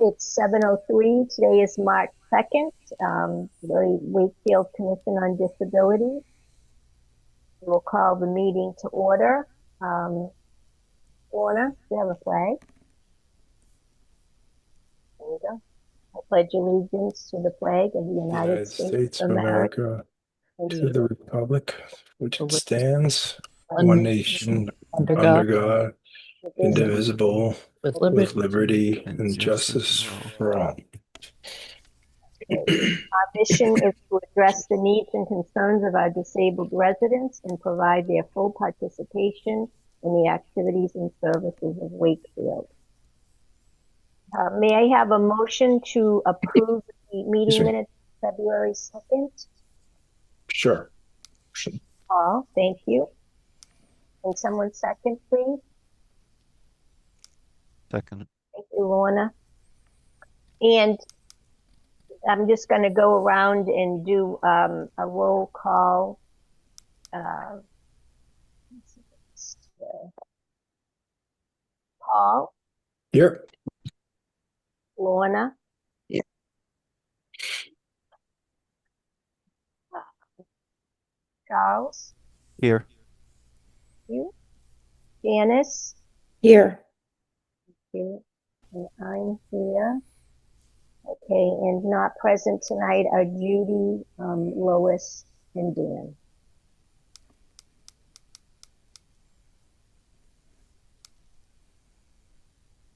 It's 7:03. Today is March 2nd. The Wakefield Commission on Disabilities. We'll call the meeting to order. Order, do you have a flag? There you go. I pledge allegiance to the flag of the United United States States of of America America, and to the the republic which it With stands, one one nation nation, under under God, God, indivisible. indivisible, with with liberty liberty and and justice justice for all. for all. Our mission is to address the needs and concerns of our disabled residents and provide their full participation in the activities and services of Wakefield. May I have a motion to approve the meeting Excuse me. minutes February 2nd? Sure. Paul, thank you. Can someone second, please? Second. Thank you, Lorna. And I'm just going to go around and do a roll call. Paul, Here. Lorna, Yeah. Charles, Here. you, Janice, Here. you, and I'm here. Okay, and not present tonight are Judy, Lois, and Dan.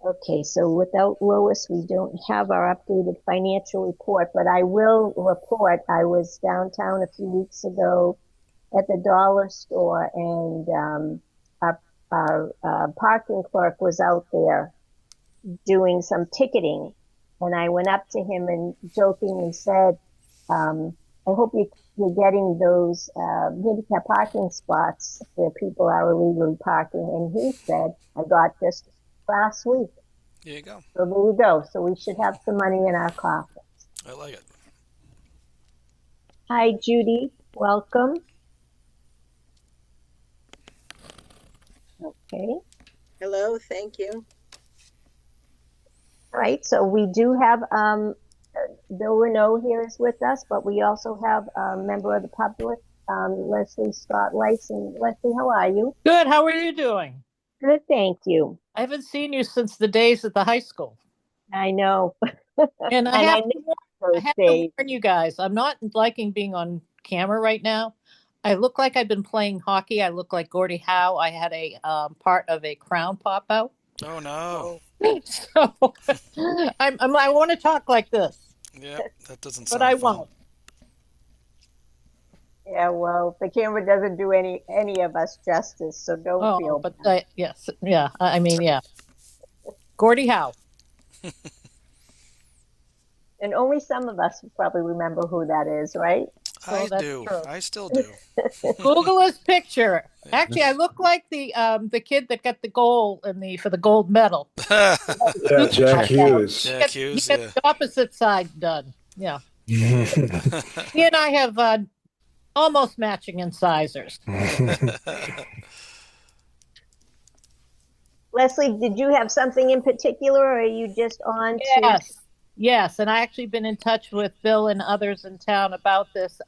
Okay, so without Lois, we don't have our updated financial report, but I will report I was downtown a few weeks ago at the dollar store, and our parking clerk was out there doing some ticketing, and I went up to him and jokingly said, I hope you're getting those handicap parking spots where people are illegally parking. And he said, I got this last week. There you go. So there you go. So we should have some money in our coffers. I like it. Hi, Judy. Welcome. Okay. Hello, thank you. All right. So we do have Bill Renault here is with us, but we also have a member of the public, Leslie Scott Lyson. Leslie, how are you? Good. How are you doing? Good, thank you. I haven't seen you since the days at the high school. I know. And I And I have miss to, I those have to days. warn you guys, I'm not liking being on camera right now. I look like I've been playing hockey. I look like Gordie Howe. I had a part of a crown pop out. Oh no. Oh, So I want to talk like this, Yep, that doesn't but I sound fun. won't. yeah, well, the camera doesn't do any of us justice, so don't Oh, feel but bad. yes, yeah. I mean, yeah. Gordie Howe. And only some of us probably remember who that is, right? So I that's do. true. I still do. Google his picture. Yeah. Actually, I look like the kid that got the goal in the for the gold medal. Yeah, Jack Hughes. Jack He Hughes, gets yeah. the opposite side done. Yeah. Yeah. He and I have almost matching incisors. Leslie, did you have something in particular, or are you just on to? Yes. Yes. And I actually been in touch with Bill and others in town about this.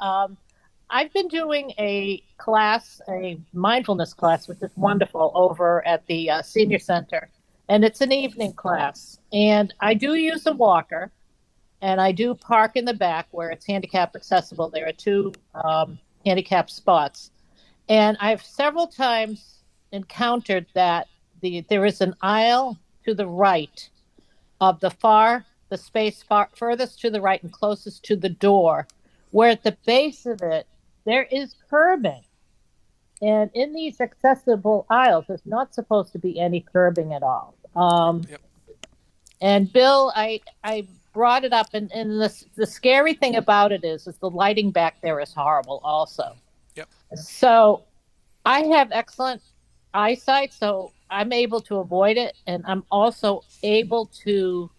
I've been doing a class, a mindfulness class, which is wonderful over at the senior center. And it's an evening class. And I do use a walker and I do park in the back where it's handicap accessible. There are two handicap spots. And I've several times encountered that there is an aisle to the right of the space furthest to the right and closest to the door, where at the base of it, there is curbing. And in these accessible aisles, there's not supposed to be any curbing at all. Yep. And Bill, I brought it up, and the scary thing about it is the lighting back there is horrible also. Yep. So I have excellent eyesight, so I'm able to avoid it, and I'm also able to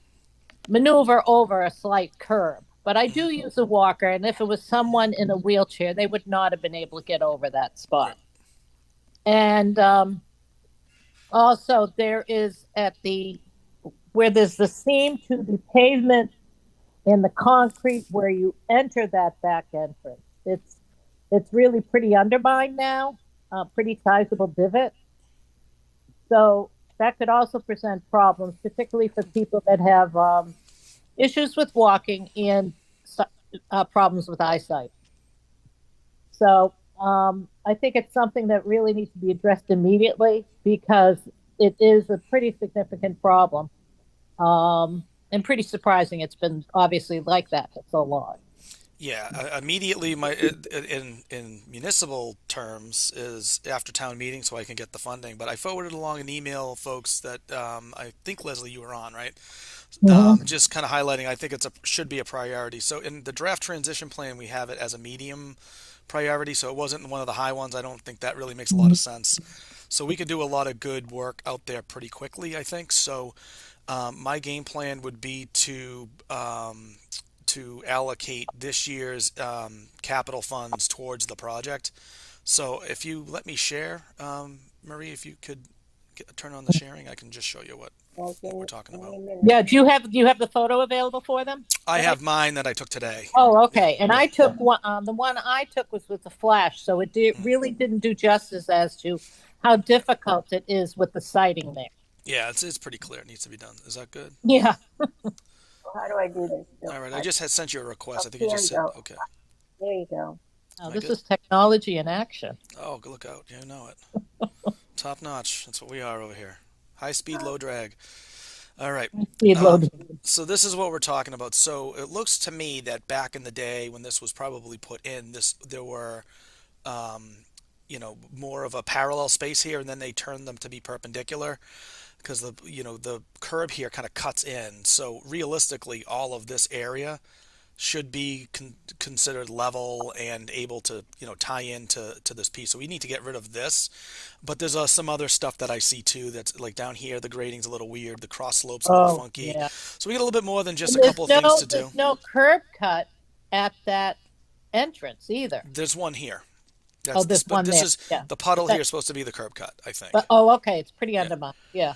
maneuver over a slight curb. But I do Hmm. use a walker, and if it was someone in a wheelchair, they would not have been able to get over that Right. spot. And also, there is at the where there's the seam to the pavement and the concrete where you enter that back entrance. It's really pretty undermined now, pretty sizable divot. So that could also present problems, particularly for people that have issues with walking and problems with eyesight. So I think it's something that really needs to be addressed immediately because it is a pretty significant problem, and pretty surprising. It's been obviously like that for so long. Yeah, immediately in municipal terms is after town meeting, so I can get the funding. But I forwarded along an email, folks, that I think Leslie, you were on, right? Just kind of highlighting. I think should be a priority. So in the draft transition plan, we have it as a medium priority, so it wasn't one of the high ones. I don't think that really makes a lot of sense. So we could do a lot of good work out there pretty quickly, I think. So my game plan would be to allocate this year's capital funds towards the project. So if you let me share, Marie, if you could turn on the sharing, I can just show you what we're talking about. Yeah, do you have the photo available for them? I have mine that I took today. Oh, okay. And I took one. The one I took was with the flash, so it really didn't do justice as to how difficult it is with the sighting there. Yeah, it's pretty clear. It needs to be done. Is that good? Yeah. How do I do this? All right. I just had sent you a request. I think you There just you said, go. okay. There you go. Oh, Am I this good? is technology in action. Oh, look out. You know it. Top notch. That's what we are over here. High speed, low drag. All right. Speed load. So this is what we're talking about. So it looks to me that back in the day when this was probably put in, there were, more of a parallel space here, and then they turned them to be perpendicular because the curb here kind of cuts in. So realistically, all of this area should be considered level and able to tie into this piece. So we need to get rid of this, but there's some other stuff that I see too that's like down here the grading's a little weird, the cross slopes a little funky. Yeah. So we get a little bit more than just And a couple of things to do. There's no curb cut at that entrance either. There's one here. There's one this there. is Yeah. the puddle here is supposed to be the curb cut, I think. Okay. It's pretty undermined. Yeah.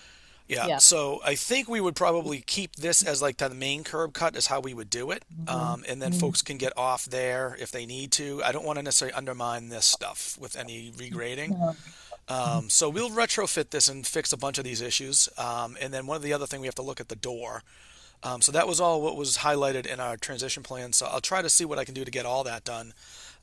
Yeah, so I think we would probably keep this as like the main curb cut is how we would do it, and then folks can get off there if they need to. I don't want to necessarily undermine this stuff with any regrading. So we'll retrofit this and fix a bunch of these issues, and then one of the other thing we have to look at the door. So that was all what was highlighted in our transition plan. So I'll try to see what I can do to get all that done.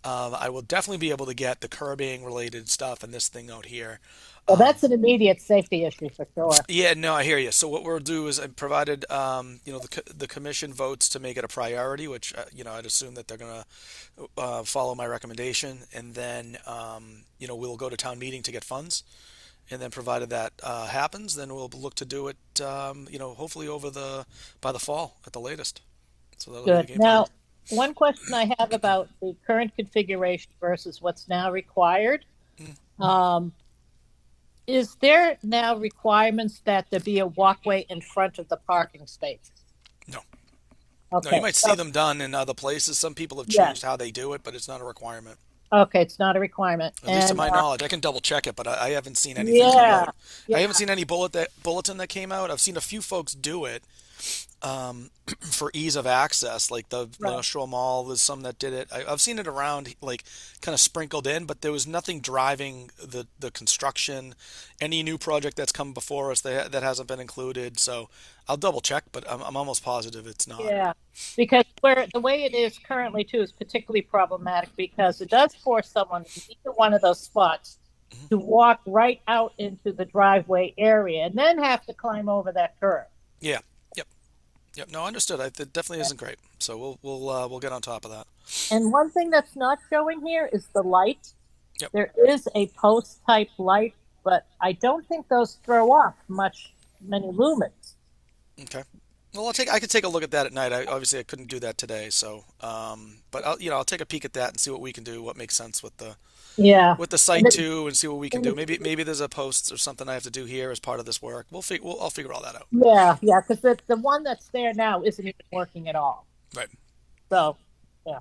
I will definitely be able to get the curbing related stuff and this thing out here. Well, that's an immediate safety issue for sure. Yeah, no, I hear you. So what we'll do is, provided the commission votes to make it a priority, which I'd assume that they're going to follow my recommendation, and then we'll go to town meeting to get funds, and then provided that happens, then we'll look to do it, hopefully by the fall at the latest. So that'll be the Good. game plan. Now, one question I have about the current configuration versus what's now required. Is there now requirements that there be a walkway in front of the parking space? No. Okay. No, you might see them done in other places. Some people have changed how they do it, but it's not a requirement. Okay, it's not a requirement. At least to my knowledge. I can double check it, but I haven't seen anything come out. I haven't seen any bulletin that came out. I've seen a few folks do it for ease of access, like the Industrial Mall. There's some that did it. I've seen it around, like kind of sprinkled in, but there was nothing driving the construction. Any new project that's come before us that hasn't been included. So I'll double check, but I'm almost positive it's not. Yeah, because the way it is currently too is particularly problematic because it does force someone in either one of those spots to walk right out into the driveway area and then have to climb over that curb. Yeah. Yep. No, understood. It definitely isn't great. So we'll get on top of that. And one thing that's not showing here is the light. Yep. There is a post type light, but I don't think those throw off many lumens. Okay. Well, I could take a look at that at night. Obviously I couldn't do that today. So, but I'll take a peek at that and see what we can do, what makes sense with the site too, and see what we can do. Maybe there's a post or something I have to do here as part of this work. I'll figure all that out. Yeah, because the one that's there now isn't even working at all. Right. So, yeah.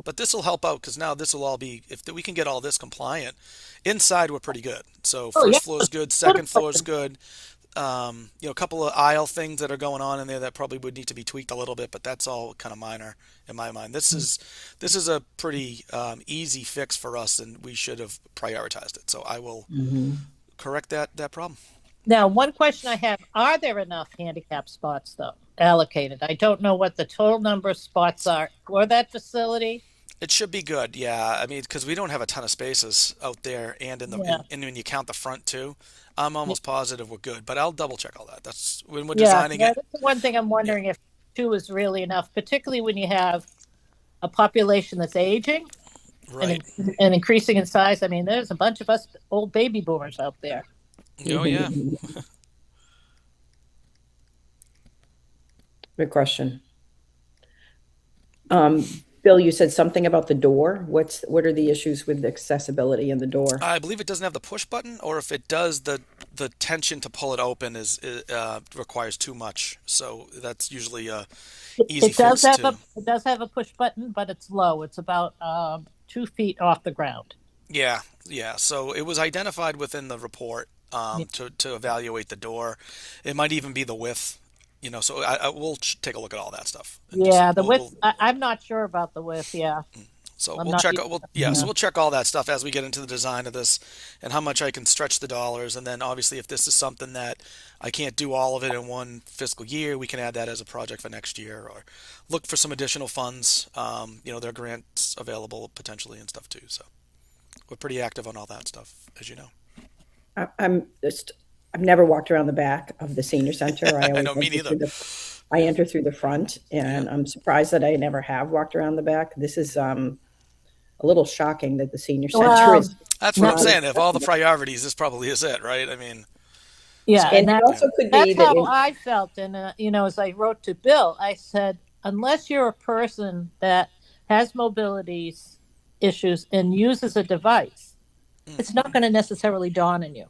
But this will help out because now this will all be, if we can get all this compliant. Inside we're pretty good. So first floor is good, second floor is good. A couple of aisle things that are going on in there that probably would need to be tweaked a little bit, but that's all kind of minor in my mind. This is a pretty easy fix for us, and we should have prioritized it. So I will Mhm. correct that problem. Now, one question I have, are there enough handicap spots, though, allocated? I don't know what the total number of spots are for that facility. It should be good, yeah. I mean, because we don't have a ton of spaces out there, and Yeah. and when you count the front too, I'm almost positive we're good. But I'll double check all that. That's when we're Yeah, designing yeah, it. that's the one thing I'm Yeah, wondering if two is really enough, particularly when you have a population that's aging right. and increasing in size. I mean, there's a bunch of us old baby boomers out there. Oh yeah. Good question. Bill, you said something about the door. What are the issues with accessibility in the door? I believe it doesn't have the push button, or if it does, the tension to pull it open requires too much. So that's usually a easy It does fix have a too. it does have a push button, but it's low. It's about 2 feet off the ground. Yeah, yeah. So it was identified within the report Yeah, to evaluate the door. It might even be the width. So we'll take a look at all that stuff and just yeah. The we'll width. I'm not sure about the width. Yeah, so I'm we'll not. check so Yeah, we'll check all that stuff as we get into the design of this and how much I can stretch the dollars, and then obviously if this is something that I can't do all of it in one fiscal year, we can add that as a project for next year or look for some additional funds. There are grants available potentially and stuff too. So we're pretty active on all that stuff, as you know. I'm just, I've never walked around the back of the senior center. I I always know me enter neither. I enter through the front, Yeah. and I'm surprised that I never have walked around the back. This is a little shocking that the senior center well, is That's what I'm not no, saying. If all the accessible. priorities, this probably is it, right? I mean, yeah, so and And it yeah, also could be that's that how it, I felt. And as I wrote to Bill, I said, unless you're a person that has mobilities issues and uses a device, mm, it's not going to necessarily dawn on you.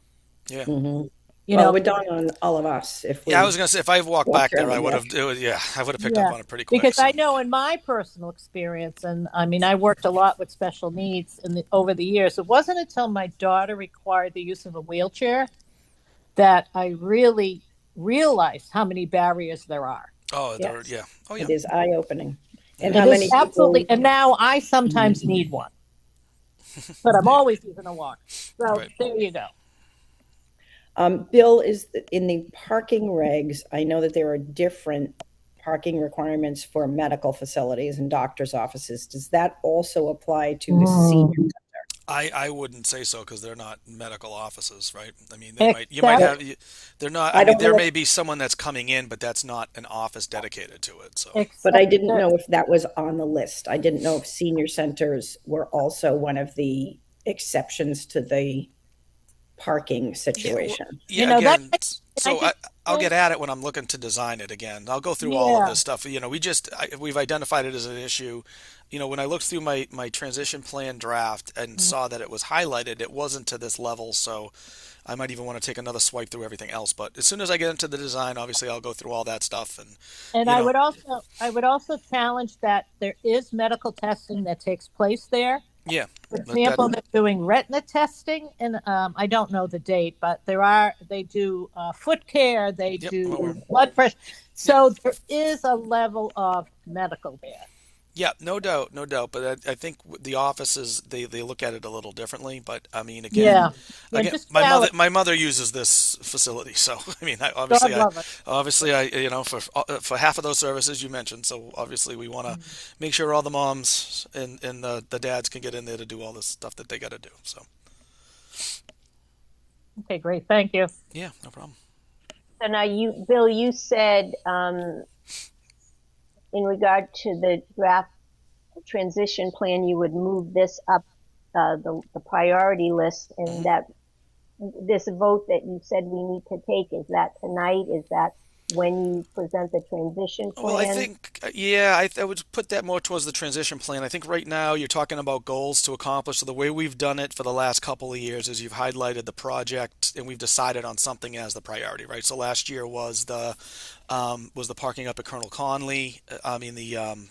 yeah. Mhm. You Well, it know, would dawn on all of us if Yeah, I was we gonna say if I walked walked back there, around I the would back. have. Yeah, I would have picked up yeah, on it pretty quick. because I So know in my personal experience, and I mean, I worked a lot with special needs over the years. It wasn't until my daughter required the use of a wheelchair that I really realized how many barriers there are. Yes, yeah. Oh yeah, it is eye-opening. And yeah. how It is many absolutely, people? and now I sometimes Mhm. need one, but I'm There you always using a walker. go. So Right. there you go. Bill, in the parking regs, I know that there are different parking requirements for medical facilities and doctor's offices. Does that also apply to the senior? Mm. I wouldn't say so because they're not medical offices, right? I mean, you might Except, Well, have they're not. I I mean, don't there know may if, be someone that's coming in, but that's not an office dedicated to it. So but I except didn't that, know if that was on the list. I didn't know if senior centers were also one of the exceptions to the parking yeah, situation. yeah. that, Again, and I so think, I'll get at it when I'm looking to design it again. I'll go through all of yeah, this stuff. We've identified it as an issue. When I looked through my transition plan draft and saw that it was highlighted, it wasn't to this level. So I might even want to take another swipe through everything else. But as soon as I get into the design, obviously I'll go through all that stuff. And and you know, I would also challenge that there is medical testing that takes place there. yeah, For but that example, they're doing retina testing, and I don't know the date, but they do foot care, they yep, I'm aware. do blood pressure. Yep. So there is a level of medical there. Yeah, no doubt, no doubt. But I think the offices they look at it a little differently. But I mean, Yeah, yeah, again, just challenge. my mother uses this facility, so I mean, God love it. obviously I for half of those services you mentioned. So obviously we want to make sure all the moms and the dads can get in there to do all this stuff that they got to do. So Okay, great, thank you. yeah, no problem. So now Bill, you said in regard to the draft transition plan, you would move this up the priority list, and Hmm. that this vote that you said we need to take, is that tonight? Is that when you present the transition Well, I plan? think, yeah, I would put that more towards the transition plan. I think right now you're talking about goals to accomplish. So the way we've done it for the last couple of years is you've highlighted the project and we've decided on something as the priority, right? So last year was the parking up at Colonel Conley. I mean the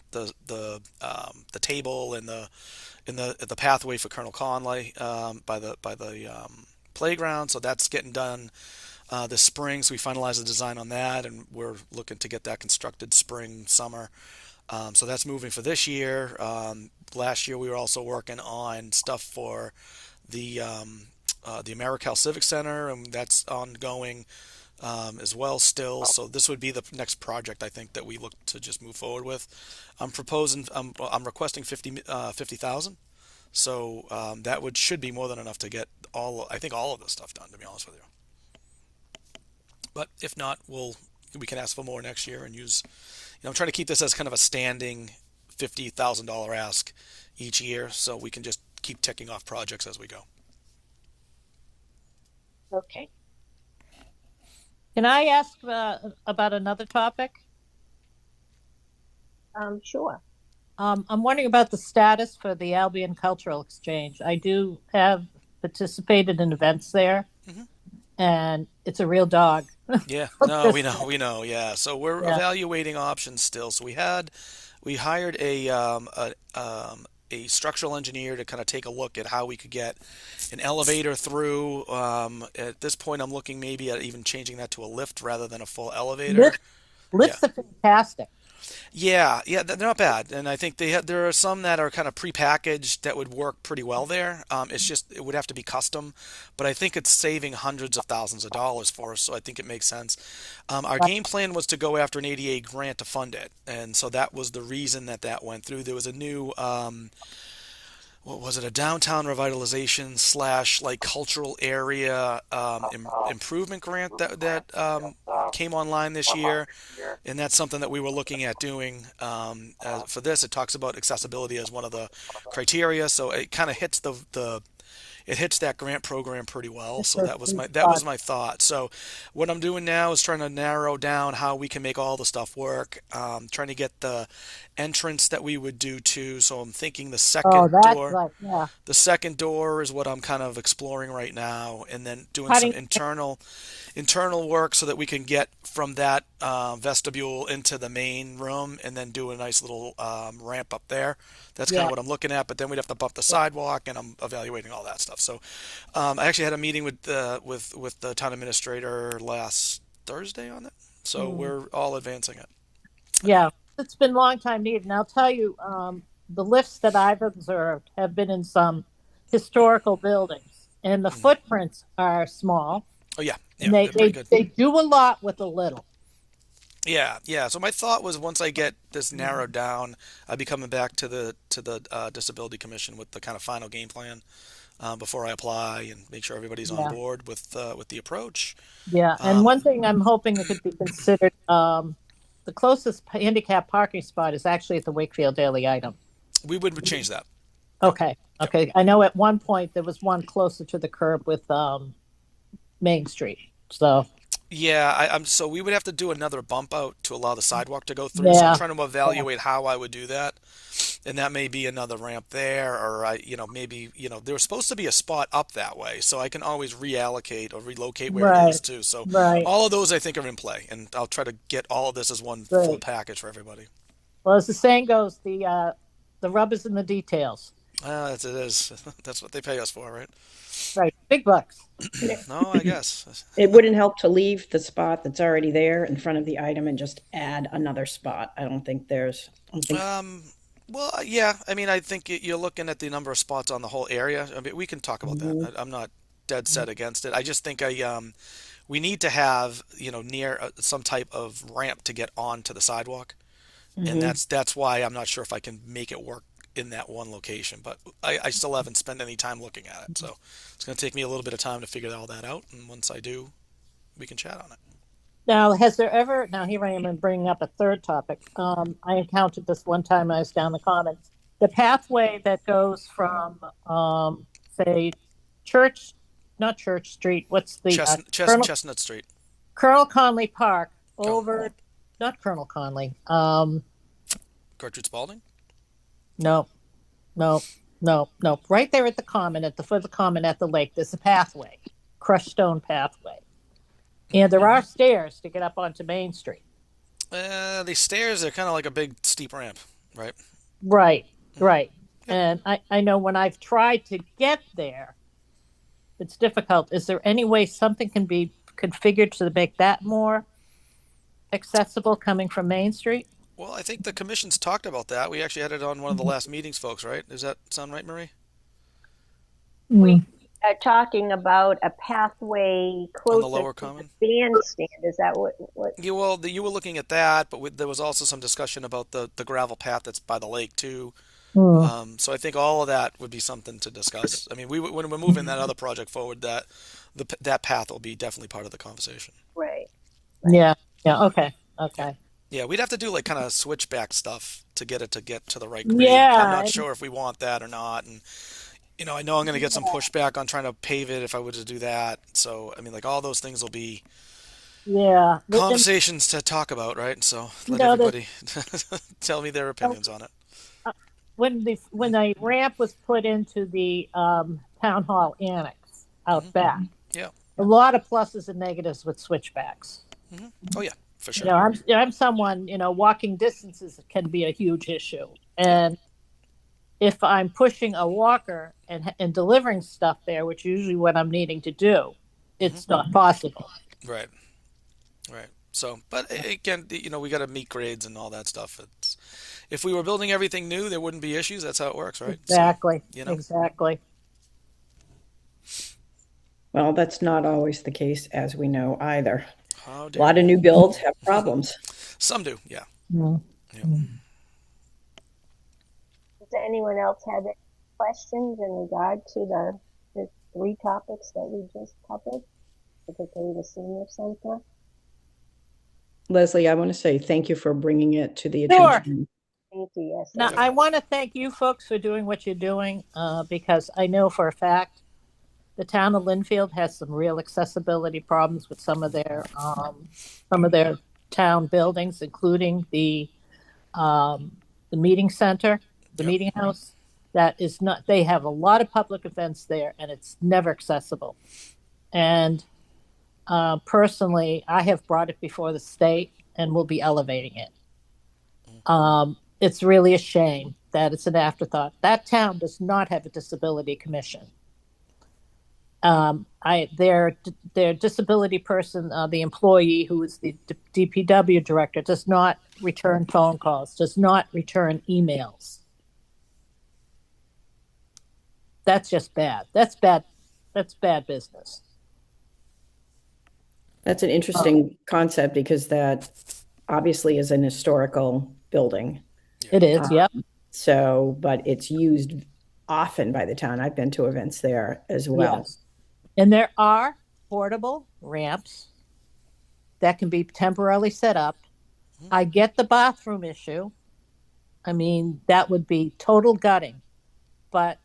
table and the pathway for Colonel Conley by the playground. So that's getting done. this spring. So we finalized the design on that, and we're looking to get that constructed spring, summer. So that's moving for this year. Last year we were also working on stuff for the AmeriCal Civic Center, and that's ongoing as well still. So this would be the next project I think that we look to just move forward with. I'm requesting 50,000. So that would should be more than enough to get I think all of this stuff done, to be honest with you. But if not, we can ask for more next year and use. I'm trying to keep this as kind of a standing $50,000 ask each year, so we can just keep ticking off projects as we go. Okay. Can I ask about another topic? Sure. I'm wondering about the status for the Albion Cultural Exchange. I do have participated in events there, Hmm. and it's a real dog. Yeah, no, we know. Yeah, so we're Yeah. evaluating options still. So we hired a structural engineer to kind of take a look at how we could get an elevator through. At this point, I'm looking maybe at even changing that to a lift rather than a full elevator. Lift, Yeah. lifts are fantastic. Yeah, they're not bad, and I think there are some that are kind of prepackaged that would work pretty well there. It's just it would have to be custom, but I think it's saving hundreds of thousands of dollars for us, so I think it makes sense. Our Right. game plan was to go after an ADA grant to fund it, and so that was the reason that went through. There was a new what was it, a downtown revitalization slash like cultural area improvement grant that came online this year, and that's something that we were looking at doing. For this, it talks about accessibility as one of the criteria, so it kind of hits the it hits that grant program pretty well. It's So a sweet that spot. was my thought. So what I'm doing now is trying to narrow down how we can make all the stuff work. Trying to get the entrance that we would do too. So I'm thinking Oh, that's right. Yeah. the second door is what I'm kind of exploring right now, and then doing some Cutting. internal work so that we can get from that vestibule into the main room, and then do a nice little ramp up there. That's kind of Yeah. what I'm looking at. But then we'd have to bump the sidewalk, and I'm evaluating all that stuff. So I actually had a meeting with the town administrator last Thursday on it. So Mm. we're all advancing it. Yeah. It's been a long time needed. And I'll tell you, the lifts that I've observed have been in some historical buildings, and the Mhm. footprints are small, Oh yeah, and yeah, they they're pretty they, good. they do a lot with a little. Yeah, yeah. So my thought was once I get this narrowed down, I'd be coming back to the Disability Commission with the kind of final game plan before I apply and make sure everybody's on Yeah. board with the approach. Yeah. And Um, one thing I'm hoping that could be considered, the closest handicap parking spot is actually at the Wakefield Daily Item. we would change that. Yep, Okay. yep. Okay. I know at one point there was one closer to the curb with Main Street. So Yeah, so we would have to do another bump out to allow the sidewalk to go through. So I'm yeah, trying to yeah, evaluate how I would do that, and that may be another ramp there, or maybe there was supposed to be a spot up that way, so I can always reallocate or relocate where it right, is too. So right, all of those I think are in play, and I'll try to get all of this as one full right. package for everybody. Well, as the saying goes, the rub is in the details. It is. That's what they pay us for, right? Right, big bucks. No, I guess. It wouldn't help to leave the spot that's already there in front of the item and just add another spot. I don't think, Um, well, yeah. I mean, I think you're looking at the number of spots on the whole area. I mean, we can talk about that. mhm, I'm not dead set against it. I just think we need to have near some type of ramp to get onto the sidewalk, and mhm. that's why I'm not sure if I can make it work in that one location. But I still haven't spent any time looking at it, so it's going to take me a little bit of time to figure all that out. And once I do, we can chat on it. Now, has there ever, now here I am and bringing up a third topic. I encountered this one time I was down the common. The pathway that goes from, say, Church, not Church Street, what's the, Chestnut Street. Colonel Conley Park Oh, over, not Colonel Conley. Gertrude Spalding. No, no, no, no. Right there at the common, at the foot of the common at the lake, there's a pathway, crushed stone pathway. And there are stairs to get up onto Main Street. The stairs are kind of like a big steep ramp, right? Right, Hmm. right. Yep. And I know when I've tried to get there, it's difficult. Is there any way something can be configured to make that more accessible coming from Main Street? Well, I think the commission's talked about that. We actually had it on one of the last meetings, folks, right? Does that sound right, Marie? We are talking about a pathway On the closer lower to the common? bandstand. Is that what? Yeah, well, you were looking at that, but there was also some discussion about the gravel path that's by the lake too. Mm. So I think all of that would be something to discuss. I mean, when we're moving that other project forward, that path will be definitely part of the conversation. Right. Yeah. Yeah. Okay. Yeah, Okay. yeah, we'd have to do like kind of switchback stuff to get it to get to the right grade. I'm not Yeah. sure if we want that or not, and I know I'm going to get some pushback on trying to pave it if I were to do that. So I mean, like all those things will be Yeah. And, conversations to talk about, right? So you let know, the, everybody tell me their opinions on it. when the ramp was put into the town hall annex out back, Yeah. a lot of pluses and negatives with switchbacks. Oh yeah, for You sure. know, I'm someone, walking distances can be a huge issue. And if I'm pushing a walker and delivering stuff there, which is usually what I'm needing to do, it's not possible. Right. Right. So, but again, we got to meet grades and all that stuff. If we were building everything new, there wouldn't be issues. That's how it works, right? Exactly. So, Exactly. Well, that's not always the case, as we know either. How A dare lot of you? new builds have problems. Some do, yeah. Mm. Yeah. Does anyone else have any questions in regard to the three topics that we just covered, particularly the senior center? Leslie, I want to say thank you for bringing it to the Sure. attention. Thank you. Yes. Now, I want to thank you folks for doing what you're doing because I know for a fact the town of Linfield has some real accessibility problems with some of their town buildings, including the meeting center, the Yep. meeting house. That is not. They have a lot of public events there, and it's never accessible. And personally, I have brought it before the state, and will be elevating it. It's really a shame that it's an afterthought. That town does not have a disability commission. Their disability person, the employee who is the DPW director, does not return phone calls, does not return emails. That's just bad. That's bad. That's bad business. That's an interesting concept because that obviously is an historical building. It is. Yep. So, but it's used often by the town. I've been to events there as well. Yes. And there are portable ramps that can be temporarily set up. I get the bathroom issue. I mean, that would be total gutting. But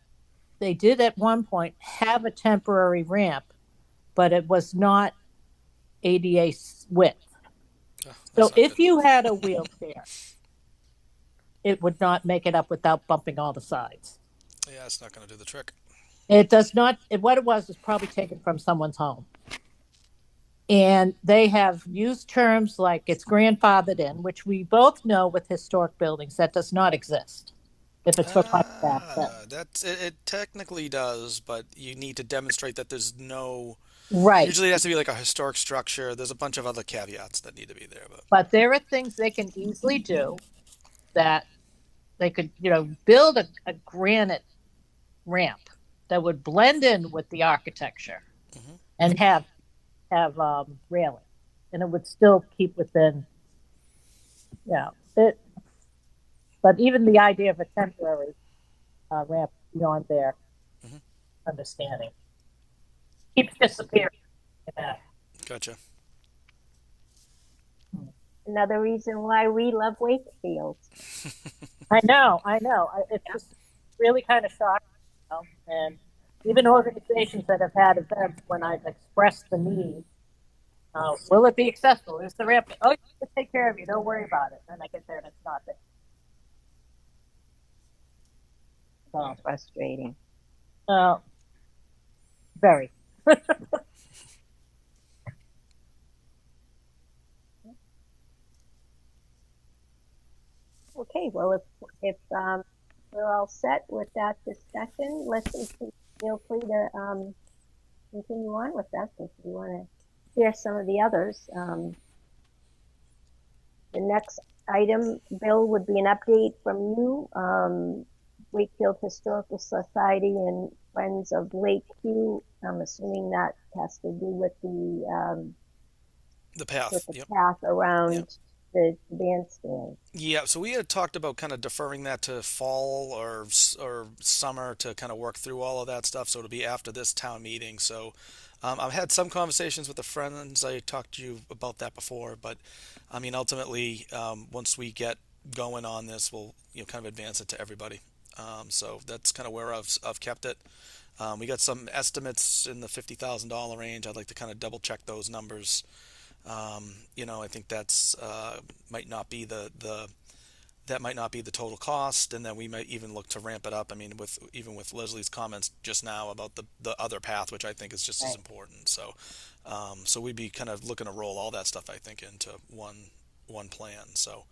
they did at one point have a temporary ramp, but it was not ADA width. So if you had a wheelchair, it would not make it up without bumping all the sides. Yeah, it's not going to do the trick. It does not. What it was probably taken from someone's home. And they have used terms like it's grandfathered in, which we both know with historic buildings that does not exist. If it's for public access. It technically does, but you need to demonstrate that there's no. Right. Usually it has to be like a historic structure. There's a bunch of other caveats that need to be there, But there are things they can easily do that they could, build a granite ramp that would blend in with the architecture and have railing, and it would still keep within. It. But even the idea of a temporary ramp beyond their understanding keeps disappearing. Yeah. Gotcha. Another reason why we love Wakefield. I know. It's just really kind of shocking. And even organizations that have had events when I've expressed the need, will it be accessible? Is the ramp? Oh, you can take care of you. Don't worry about it. And I get there and it's not there. So, Frustrating. very. Okay, well, if we're all set with that discussion, let's feel free to continue on with that if you want to share some of the others. The next item, Bill, would be an update from you. Wakefield Historical Society and Friends of Lakeview. I'm assuming that has to do The with path. the Yep. path Yep. around the bandstand. Yeah, so we had talked about kind of deferring that to fall or summer to kind of work through all of that stuff. So it'll be after this town meeting. So I've had some conversations with the friends. I talked to you about that before, but I mean, ultimately, once we get going on this, we'll kind of advance it to everybody. So that's kind of where I've kept it. We got some estimates in the $50,000 range. I'd like to kind of double check those numbers. I think that's might not be the that might not be the total cost, and then we might even look to ramp it up. I mean, with Leslie's comments just now about the other path, which I think is just as Right. important. So we'd be kind of looking to roll all that stuff, I think, into one plan. So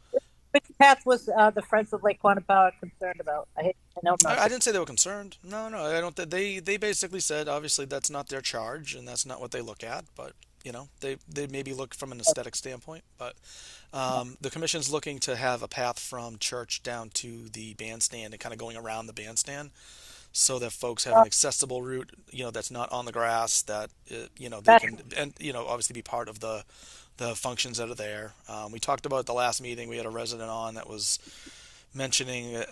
Which path was the Friends of Lake Quantipower concerned about? I know not I to. didn't say they were concerned. No, no, I don't. They basically said obviously that's not their charge and that's not what they look at, but they maybe look from an aesthetic standpoint, but the commission's looking to have a path from church down to the bandstand and kind of going around the bandstand so that folks have an accessible route, that's not on the grass, that they That can, and obviously be part of the functions that are there. We talked about at the last meeting. We had a resident on that was mentioning that.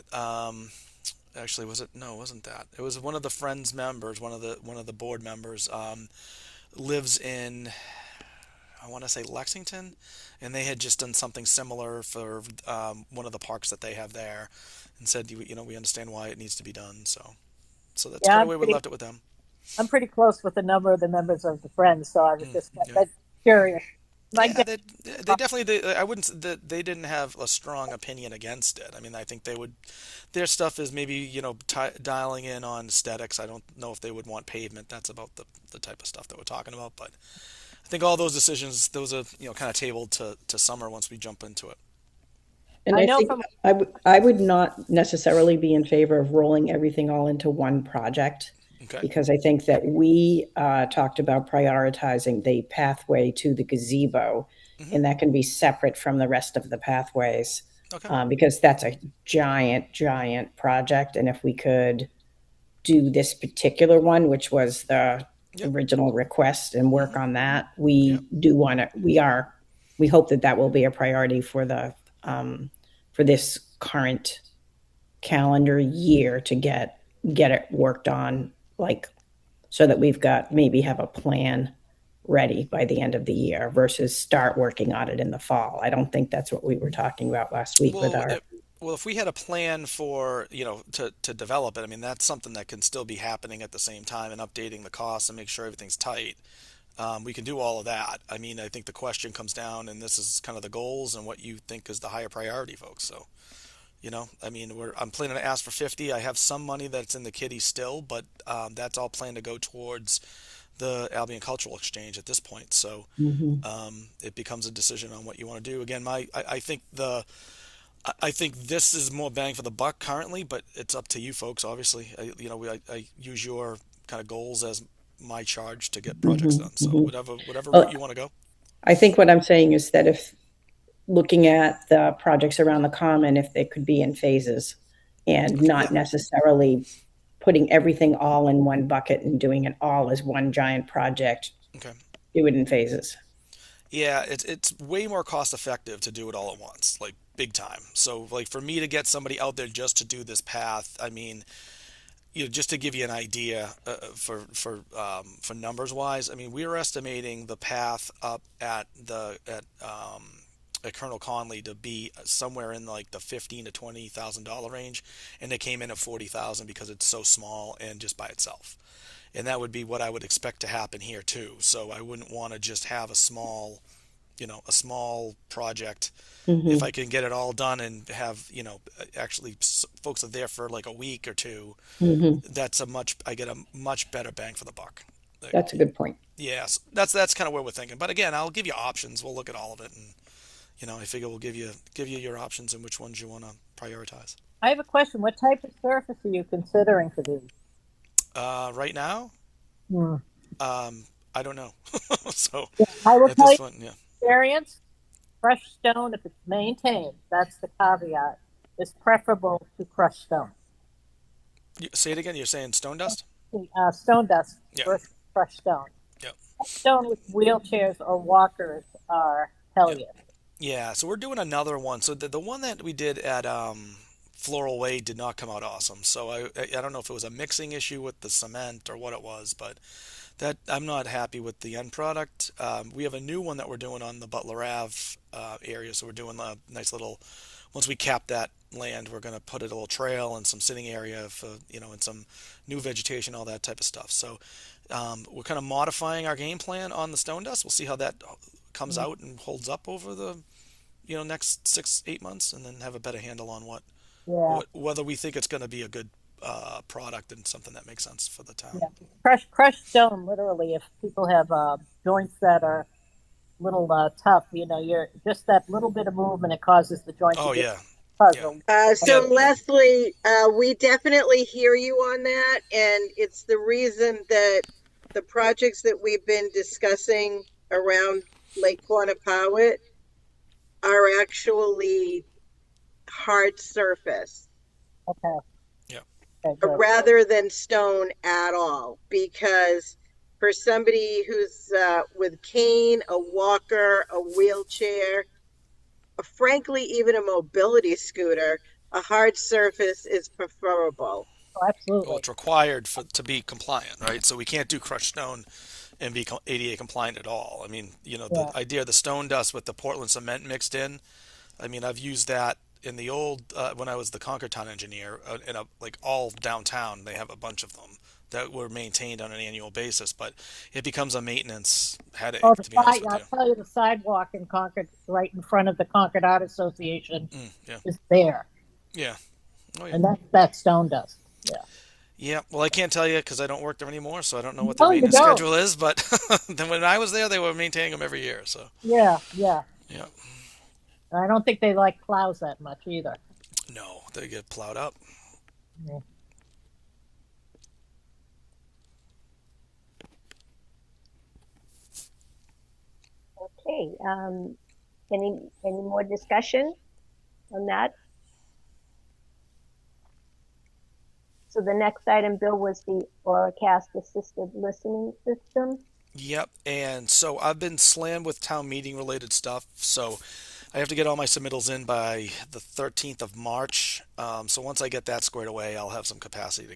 Actually, was it? No, it wasn't that. It was one of the friends members, one of the board members, lives in, I want to say Lexington, and they had just done something similar for one of the parks that they have there, and said, we understand why it needs to be done. So that's yeah, kind of where we left it with them. I'm pretty close with a number of the members of the Friends, so I was just Yeah, that curious. Like, yeah, they definitely. I wouldn't. They didn't have a strong opinion against it. I mean, I think they would. Their stuff is maybe dialing in on aesthetics. I don't know if they would want pavement. That's about the type of stuff that we're talking about. But I think all those decisions, those are kind of tabled to summer once we jump into it. And I I know think from I would not necessarily be in favor of rolling everything all into one project Okay. because I think that we talked about prioritizing the pathway to the gazebo, Hmm. and that can be separate from the rest of the pathways Okay. because that's a giant, giant project. And if we could do this particular one, which was the Yep. original request, and work Hmm. on that. Yep. We do want to. We hope that that will be a priority for the for this current calendar year to get it worked on, like so that we've got maybe have a plan ready by the end of the year versus start working on it in the fall. I don't think that's what we were talking about last week with Well, our. well, if we had a plan for, to develop it, I mean, that's something that can still be happening at the same time and updating the costs and make sure everything's tight. We can do all of that. I mean, I think the question comes down, and this is kind of the goals and what you think is the higher priority, folks. So, I mean, I'm planning to ask for 50. I have some money that's in the kitty still, but that's all planned to go towards the Albion Cultural Exchange at this point. So Mhm. it becomes a decision on what you want to do. Again, I think this is more bang for the buck currently, but it's up to you folks. Obviously, I use your kind of goals as my charge to get projects Mhm. done. So Mhm. whatever route Well, you want to go. I think what I'm saying is that if looking at the projects around the common, if they could be in phases and Okay. Yeah. not necessarily putting everything all in one bucket and doing it all as one giant project, Okay. do it in phases. Yeah, it's way more cost effective to do it all at once, like big time. So like for me to get somebody out there just to do this path, I mean, just to give you an idea for numbers wise, I mean, we were estimating the path up at Colonel Conley to be somewhere in like the 15 to 20 thousand dollar range, and they came in at 40,000 because it's so small and just by itself. And that would be what I would expect to happen here too. So I wouldn't want to just have a small project. If I Hmm. can get it all done and have, actually folks are there for like a week or two, Hmm. I get a much better bang for the buck. Like, That's a good point. yes, that's kind of where we're thinking. But again, I'll give you options. We'll look at all of it, and I figure we'll give you your options and which ones you want to prioritize. I have a question. What type of surface are you considering for these? Right now, Hmm. um, I don't know. So I will at tell this you point, yeah. experience, crushed stone, if it's maintained, that's the caveat, is preferable to crushed stone. Say it again. You're saying stone dust? The stone dust Yeah. versus crushed stone. Yeah. Crushed stone with wheelchairs or walkers are hell Yeah. yes. Yeah. So we're doing another one. So the one that we did at Floral Way did not come out awesome. So I don't know if it was a mixing issue with the cement or what it was, but that I'm not happy with the end product. We have a new one that we're doing on the Butler Ave area. So we're doing a nice little. Once we cap that land, we're going to put a little trail and some sitting area for and some new vegetation, all that type of stuff. So we're kind of modifying our game plan on the stone dust. We'll see how that comes Mm, out and holds up over the next 6-8 months, and then have a better handle on yeah, whether we think it's going to be a good product and something that makes sense for the town. yeah. Crushed stone, literally, if people have joints that are little tough, you're just that little bit of movement, it causes the joint to Oh get yeah, yeah, puzzled. yeah, So Leslie, we definitely hear you on that, and it's the reason that the projects that we've been discussing around Lake Quantapowhat are actually hard surface Okay, yeah. okay, good. rather than stone at all. Because for somebody who's with cane, a walker, a wheelchair, frankly, even a mobility scooter, a hard surface is preferable. Oh, Well, absolutely. it's required to be compliant, right? So we can't do crushed stone and be ADA compliant at all. I mean, the Yeah. idea of the stone dust with the Portland cement mixed in. I mean, I've used that in the old when I was the Concord Town engineer in like all downtown. They have a bunch of them that were maintained on an annual basis, but it becomes a maintenance Oh, headache, the to be honest side, with I'll you. tell you, the sidewalk in Concord, right in front of the Concord Art Association, Yeah, is there, yeah, oh yeah, and that's stone dust. Yeah. yeah. Well, I can't tell you because I don't work there anymore, so I don't know what their No, you maintenance don't. schedule is. But then when I was there, they were maintaining them every year. So Yeah, yeah. yeah, I don't think they like plows that much either. no, they get plowed up. Yeah. Okay, any more discussion on that? So the next item, Bill, was the Oracast assisted listening system. Yep, and so I've been slammed with town meeting related stuff, so I have to get all my submittals in by the 13th of March. So once I get that squared away, I'll have some capacity to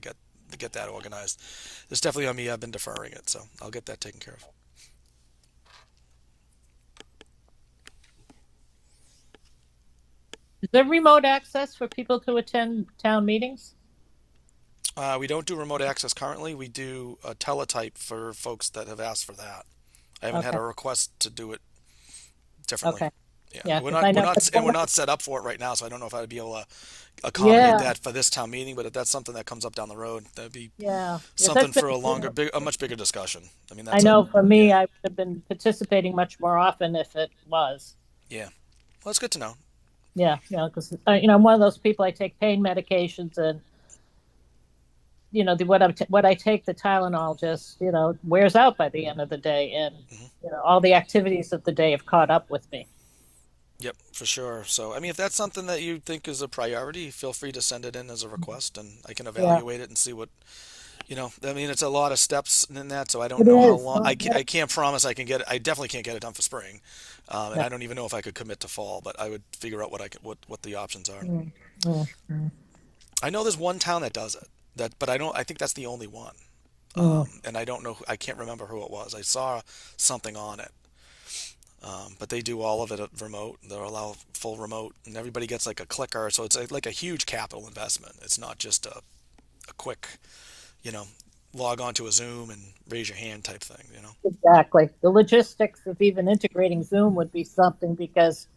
get that organized. It's definitely on me. I've been deferring it, so I'll get that taken care of. Is there remote access for people to attend town meetings? We don't do remote access currently. We do a teletype for folks that have asked for that. I haven't had Okay, a request to do it differently. okay. Yeah, Yeah, we're because not I we're know not that's and one we're of not set up for it right now, so I don't know if I'd be able to accommodate yeah, that for this town meeting. But if that's something that comes up down the road, that'd be yeah, something that's been, for a much bigger discussion. I mean, I that's a know for yeah, me, I would have been participating much more often if it was. yeah. Well, that's good to know. Yeah, because I'm one of those people. I take pain medications, and what I take, the Tylenol just wears out by the end of the day, and Hmm. all the activities of the day have caught up with me. Yep, for sure. So, I mean, if that's something that you think is a priority, feel free to send it in as a request, and I can Yeah, evaluate it and see what. I mean, it's a lot of steps in that, so I don't it know how is. long. No, I get I it. can't promise I can get it. I definitely can't get it done for spring, and No. I don't even know if I could commit to fall. But I would figure out what the options are. Mm, mm, mm, I know there's one town that does it. But I don't. I think that's the only one. mm. And I don't know. I can't remember who it was. I saw something on it. But they do all of it at remote. They'll allow full remote, and everybody gets like a clicker. So it's like a huge capital investment. It's not just a quick, you know, log on to a Zoom and raise your hand type thing. Exactly. The logistics of even integrating Zoom would be something because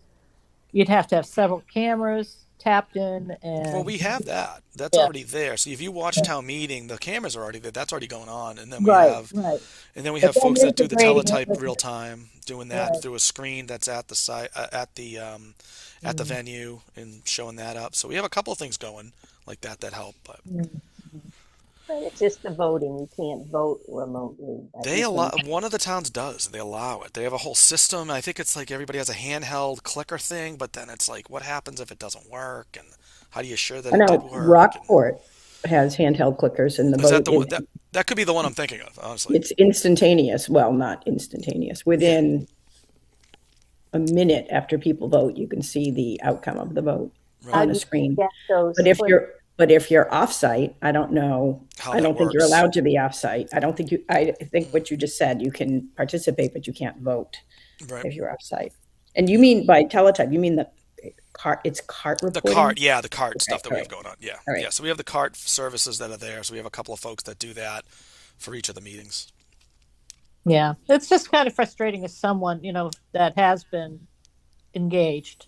you'd have to have several cameras tapped in, Well, and we have that. That's yeah, already there. So if you watch yeah. town meeting, the cameras are already there. That's already going on. Right, right. And then we But have then folks that do the integrating it teletype with real time, doing that right. through a screen that's at the site at the Mm, venue and showing that up. So we have a couple of things going like that help. But mm. But it's just the voting. You can't vote remotely, but They you allow can. one of the towns does. They allow it. They have a whole system. I think it's like everybody has a handheld clicker thing, but then it's like, what happens if it doesn't work, and how do you assure that I it did know work? And Rockport has handheld clickers, and the is that vote the is one that could be the one I'm thinking of? Honestly, it's instantaneous. Well, not instantaneous. yeah, Within a minute after people vote, you can see the outcome of the vote right. How on do a you screen. get those But if clips? you're but if you're offsite, I don't know. How I that don't think you're works? allowed to be offsite. I don't think you. I think what you just said. You can participate, but you can't vote Right. if you're offsite. And you Yeah. mean by teletype? You mean the cart? It's cart The cart, reporting. yeah, the cart Okay. stuff that All we right. have going on. Yeah, All yeah. right. So we have the cart services that are there. So we have a couple of folks that do that for each of the meetings. Yeah, it's just kind of frustrating as someone, that has been engaged,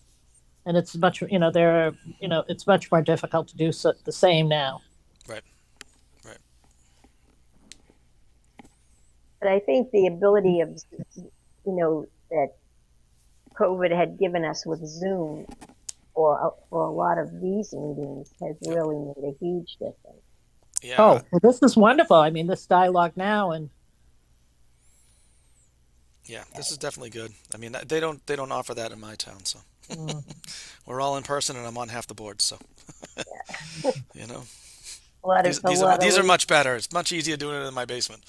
and it's much, it's much more difficult to do the same now. Right. Right. But I think the ability of, that COVID had given us with Zoom for a lot of these meetings has Yep. really made a huge difference. Yeah. Oh, well, this is wonderful. I mean, this dialogue now, and Yeah. This is definitely good. I mean, they don't offer that in my town. So mm, we're all in person, and I'm on half the board. So you know, A lot of these a these are lot of these are late. much better. It's much easier doing it in my basement,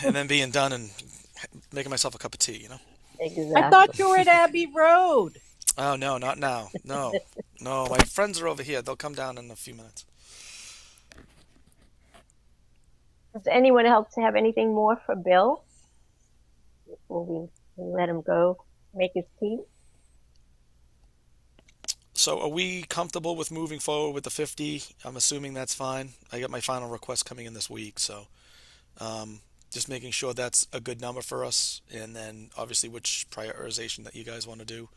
and then being done and making myself a cup of tea. I Exactly. thought you were at Abbey Road. Oh no, not now. No, no. My friends are over here. They'll come down in a few minutes. Does anyone else have anything more for Bill before we let him go make his tea? So are we comfortable with moving forward with the 50? I'm assuming that's fine. I got my final request coming in this week, so um, just making sure that's a good number for us, and then obviously which prioritization that you guys want to do,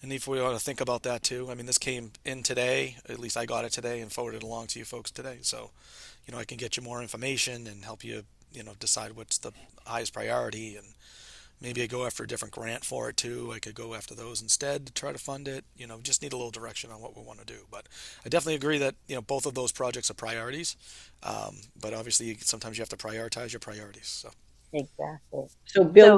and if we want to think about that too. I mean, this came in today. At least I got it today and forwarded it along to you folks today. So, I can get you more information and help you, decide what's the highest priority, and maybe I go after a different grant for it too. I could go after those instead to try to fund it. Just need a little direction on what we want to do. But I definitely agree that both of those projects are priorities. But obviously, sometimes you have to prioritize your priorities. So Exactly. So, Bill, So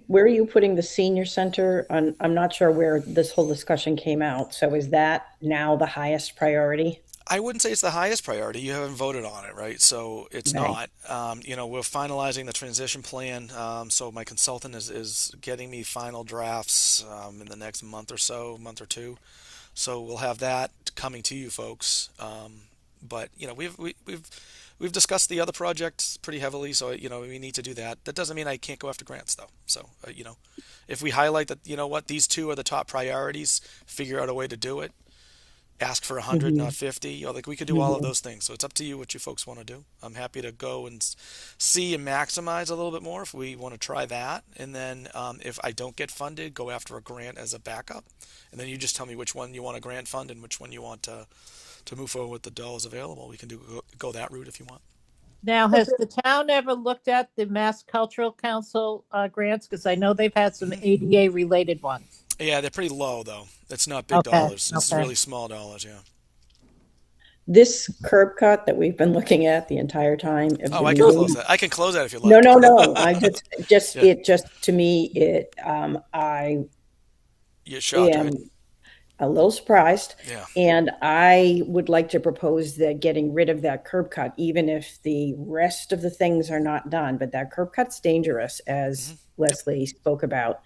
where are you putting the senior center? I'm not sure where this whole discussion came out. So, is that now the highest priority? I wouldn't say it's the highest priority. You haven't voted on it, right? So it's Okay. not. We're finalizing the transition plan. So my consultant is getting me final drafts in the next month or so, month or two. So we'll have that coming to you folks. But we've discussed the other projects pretty heavily, so we need to do that. That doesn't mean I can't go after grants though. So if we highlight that, these two are the top priorities, figure out a way to do it. Ask for 100, Hmm. not 50. Like we could do all of Hmm. those things. So it's up to you what you folks want to do. I'm happy to go and see and maximize a little bit more if we want to try that. And then if I don't get funded, go after a grant as a backup. And then you just tell me which one you want to grant fund and which one you want to move forward with the dollars available. We can go that route if you want. Now, has the town ever looked at the Mass Cultural Council grants? Because I know they've had some Hmm. ADA related ones. Yeah, they're pretty low though. It's not big Okay, dollars. It's okay. really small dollars. Yeah. This curb cut that we've been looking at the entire time of Oh, the I can close meeting. that. I can close that if you No, like. no, no. I just Yeah. it just to me I You're shocked, right? am a little surprised, Yeah. and I would like to propose that getting rid of that curb cut, even if the rest of the things are not done. But that curb cut's dangerous, Hmm. as Yep. Leslie spoke about.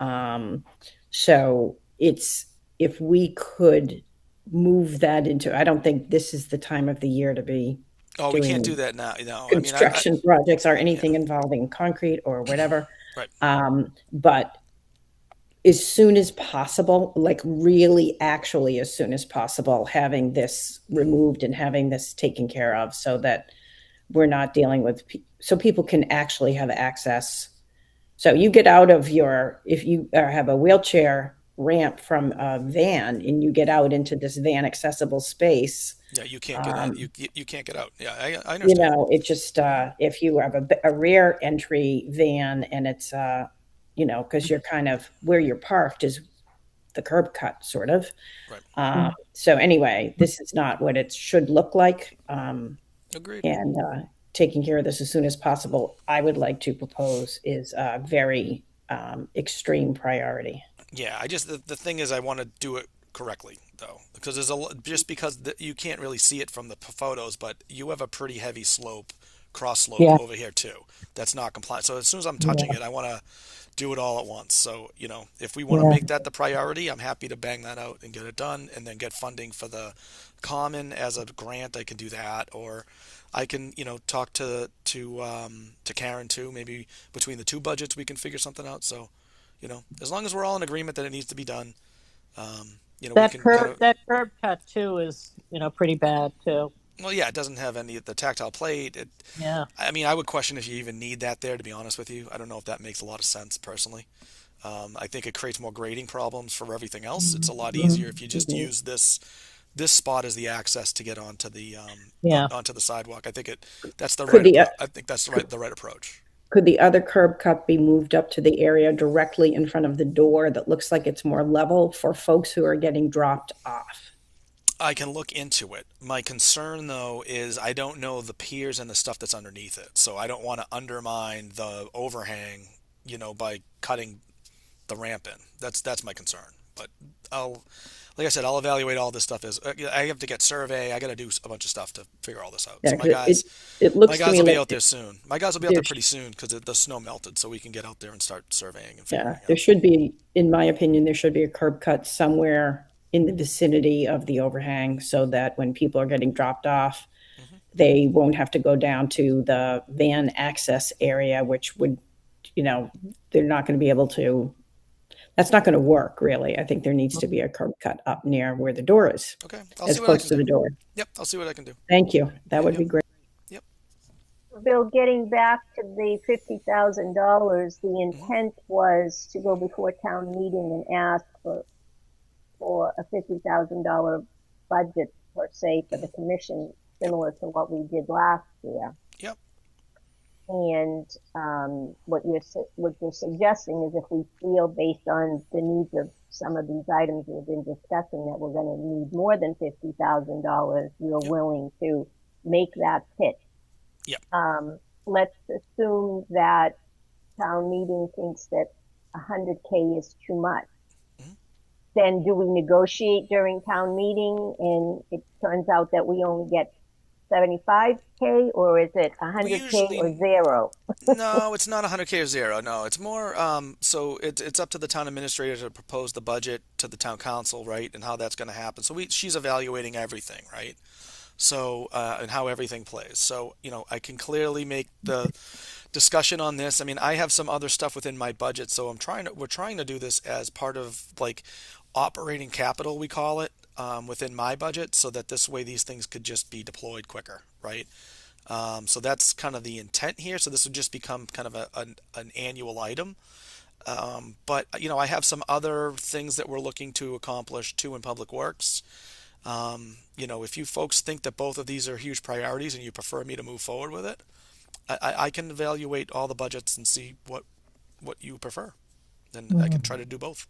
Um, so it's if we could move that into, I don't think this is the time of the year to be Oh, we can't do doing that now. No, I mean, construction projects or yeah, anything involving concrete or whatever. right. But as soon as possible, like really actually as soon as possible, having this removed and having this taken care of so that we're not dealing with, so people can actually have access. So you get out of your, if you have a wheelchair ramp from a van and you get out into this van accessible space, Yeah, you can't get in. um, You can't get out. Yeah, I understand. it just, if you have a rear entry van and it's, because you're kind of where you're parked is the curb cut, sort of. Right. So anyway, this is not what it should look like. Agreed. and taking care of this as soon as possible, I would like to propose is a very extreme priority. Yeah, I just the thing is I want to do it correctly though, because just because you can't really see it from the photos, but you have a pretty heavy slope, cross slope Yeah, over here too. That's not compliant. So as soon as I'm touching yeah, it, I want to do it all at once. So, if we want to yeah. make that the priority, I'm happy to bang that out and get it done and then get funding for the common as a grant. I can do that, or I can, talk to Karen too. Maybe between the two budgets, we can figure something out. So, as long as we're all in agreement that it needs to be done, we That can kind of. curb cut too is, pretty bad too. Well, yeah, it doesn't have any of the tactile plate. Yeah. I mean, I would question if you even need that there, to be honest with you. I don't know if that makes a lot of sense personally. I think it creates more grading problems for everything else. It's a lot easier if you just Mhm. use this spot as the access to get onto the Yeah. onto the sidewalk. I think that's the Could right the approach. I think that's the right approach. could the other curb cut be moved up to the area directly in front of the door that looks like it's more level for folks who are getting dropped off? I can look into it. My concern though is I don't know the piers and the stuff that's underneath it, so I don't want to undermine the overhang, by cutting the ramp in. That's my concern. But I'll, like I said, I'll evaluate all this stuff. As I have to get survey. I got to do a bunch of stuff to figure all this out. Yeah, So 'cause it my looks to guys me will be like out there soon. My guys will be out there there's pretty soon because the snow melted, so we can get out there and start surveying and yeah, figuring there out. should be, in my opinion, there should be a curb cut somewhere in the vicinity of the overhang so that when people are getting dropped off, Hmm. they won't have to go down to the van access area, which would, you know, they're not going to be able to, that's not going to work really. I think there needs to be a curb cut up near where the door is, Okay, I'll as see what I close can to do. the door. Yep, I'll see what I can do. Thank you. That Yep, would yep, be great. yep. Bill, getting back to the $50,000, the Hmm. intent was to go before town meeting and ask for a $50,000 budget per se for the Hmm. commission, Yep, similar to what we did last year. yep, And what you're suggesting is if we feel based on the needs of some of these items we've been discussing that we're going to need more than $50,000, we're yep, willing to make that pitch. yep. Let's assume that town meeting thinks that 100K is too much. Hmm. Then do we negotiate during town meeting and it turns out that we only get 75K, or is it We 100K or usually zero? No, it's not 100K or zero. No, it's more. So it's up to the town administrator to propose the budget to the town council, right, and how that's going to happen. So she's evaluating everything, right? So and how everything plays. So I can clearly make the discussion on this. I mean, I have some other stuff within my budget, so we're trying to do this as part of like operating capital, we call it, within my budget, so that this way these things could just be deployed quicker, right? So that's kind of the intent here. So this would just become kind of an annual item. But I have some other things that we're looking to accomplish too in public works. If you folks think that both of these are huge priorities and you prefer me to move forward with it, I can evaluate all the budgets and see what you prefer. And I can try to do both.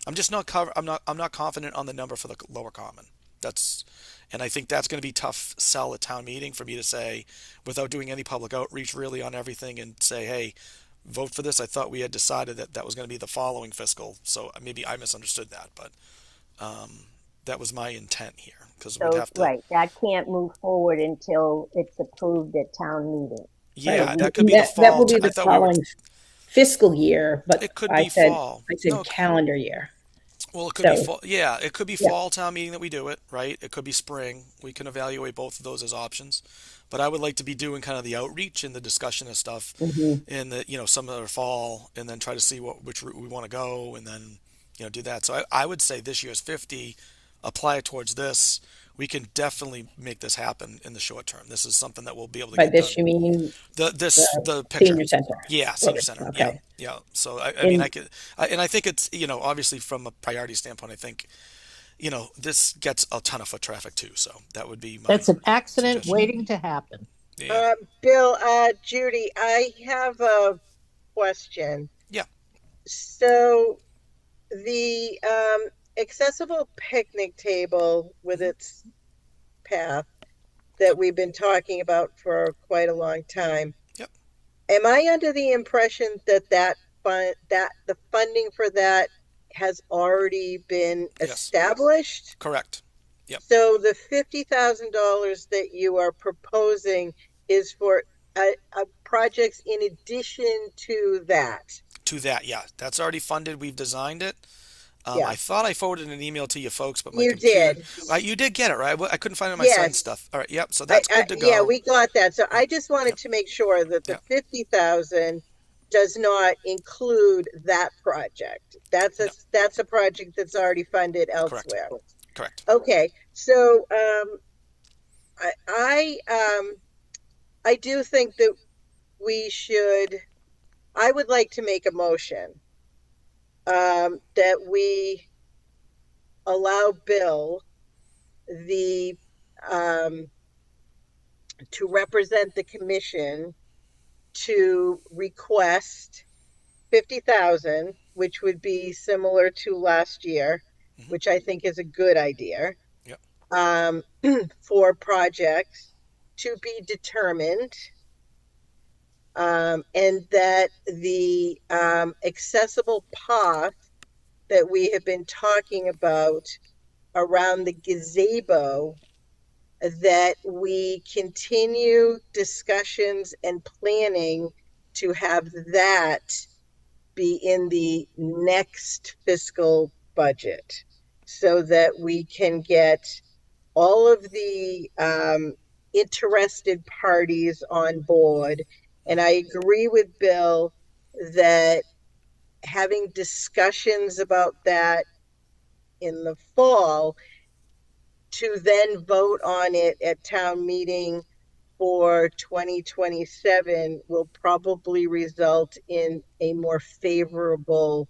I'm just not cover. I'm not confident on the number for the lower common. That's and I think that's going to be tough sell at town meeting for me to say without doing any public outreach really on everything and say, hey, vote for this. I thought we had decided that that was going to be the following fiscal, so maybe I misunderstood that, but that was my intent here because we'd So, have to. right, that can't move forward until it's approved at town meeting. So Right. Yeah, we, that could be the That fall. will be I the thought we were. following fiscal year, but It could be fall. I No, said calendar year. well, it could be So, fall. Yeah, it could be yeah. fall town meeting that we do it, right? It could be spring. We can evaluate both of those as options. But I would like to be doing kind of the outreach and the discussion of stuff Mhm. in the, some of the fall, and then try to see which route we want to go, and then, do that. So I would say this year's 50, apply it towards this. We can definitely make this happen in the short term. This is something that we'll be able to By get this done. you mean The the picture. senior center? Yeah, Right. senior center. Yeah, Okay. yeah. So I mean, I In could, and I think it's obviously from a priority standpoint, I think this gets a ton of foot traffic too. So that would be my That's an accident suggestion. waiting to happen. Yeah, Bill, Judy, I have a question. yeah. So the accessible picnic table with Hmm. its path, that we've been talking about for quite a long time. Yep. Am I under the impression that the funding for that has already been Yes. established? Correct. Yep. So the $50,000 that you are proposing is for projects in addition to that. To that, yeah, that's already funded. We've designed it. Yeah, I thought I forwarded an email to you folks, but my you computer. did. Right, you did get it, right? I couldn't find it in my son's Yes. stuff. All right, yep. So that's good to Yeah, go. we got that. So Yep. I just wanted Yep. to make sure that the Yep. 50,000 does not include that project. No. That's a project that's already funded Correct. elsewhere. Correct. Okay, so I I do think that we should. I would like to make a motion that we allow Bill the um, to represent the commission to request 50,000, which would be similar to last year, Hmm. which I think is a good idea, Yep. um, for projects to be determined, and that the accessible path that we have been talking about around the gazebo, that we continue discussions and planning to have that be in the next fiscal budget so that we can get all of the interested parties on board. And I agree with Bill that having discussions about that in the fall to then vote on it at town meeting for 2027 will probably result in a more favorable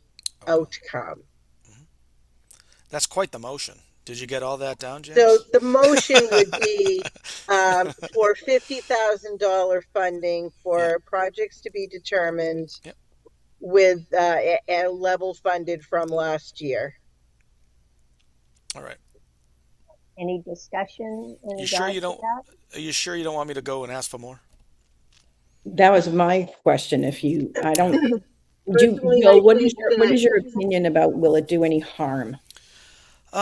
Outcome. outcome. Hmm. That's quite the motion. Did you get all that down, So Janice? the motion would be for $50,000 funding Yep. for projects to be determined Yep. with a level funded from last year. All right. Any discussion in You sure regards you to don't? that? Are you sure you don't want me to go and ask for more? That was my question. If you, I Yeah. don't, Personally, I Bill, think what that is your opinion about will it do any harm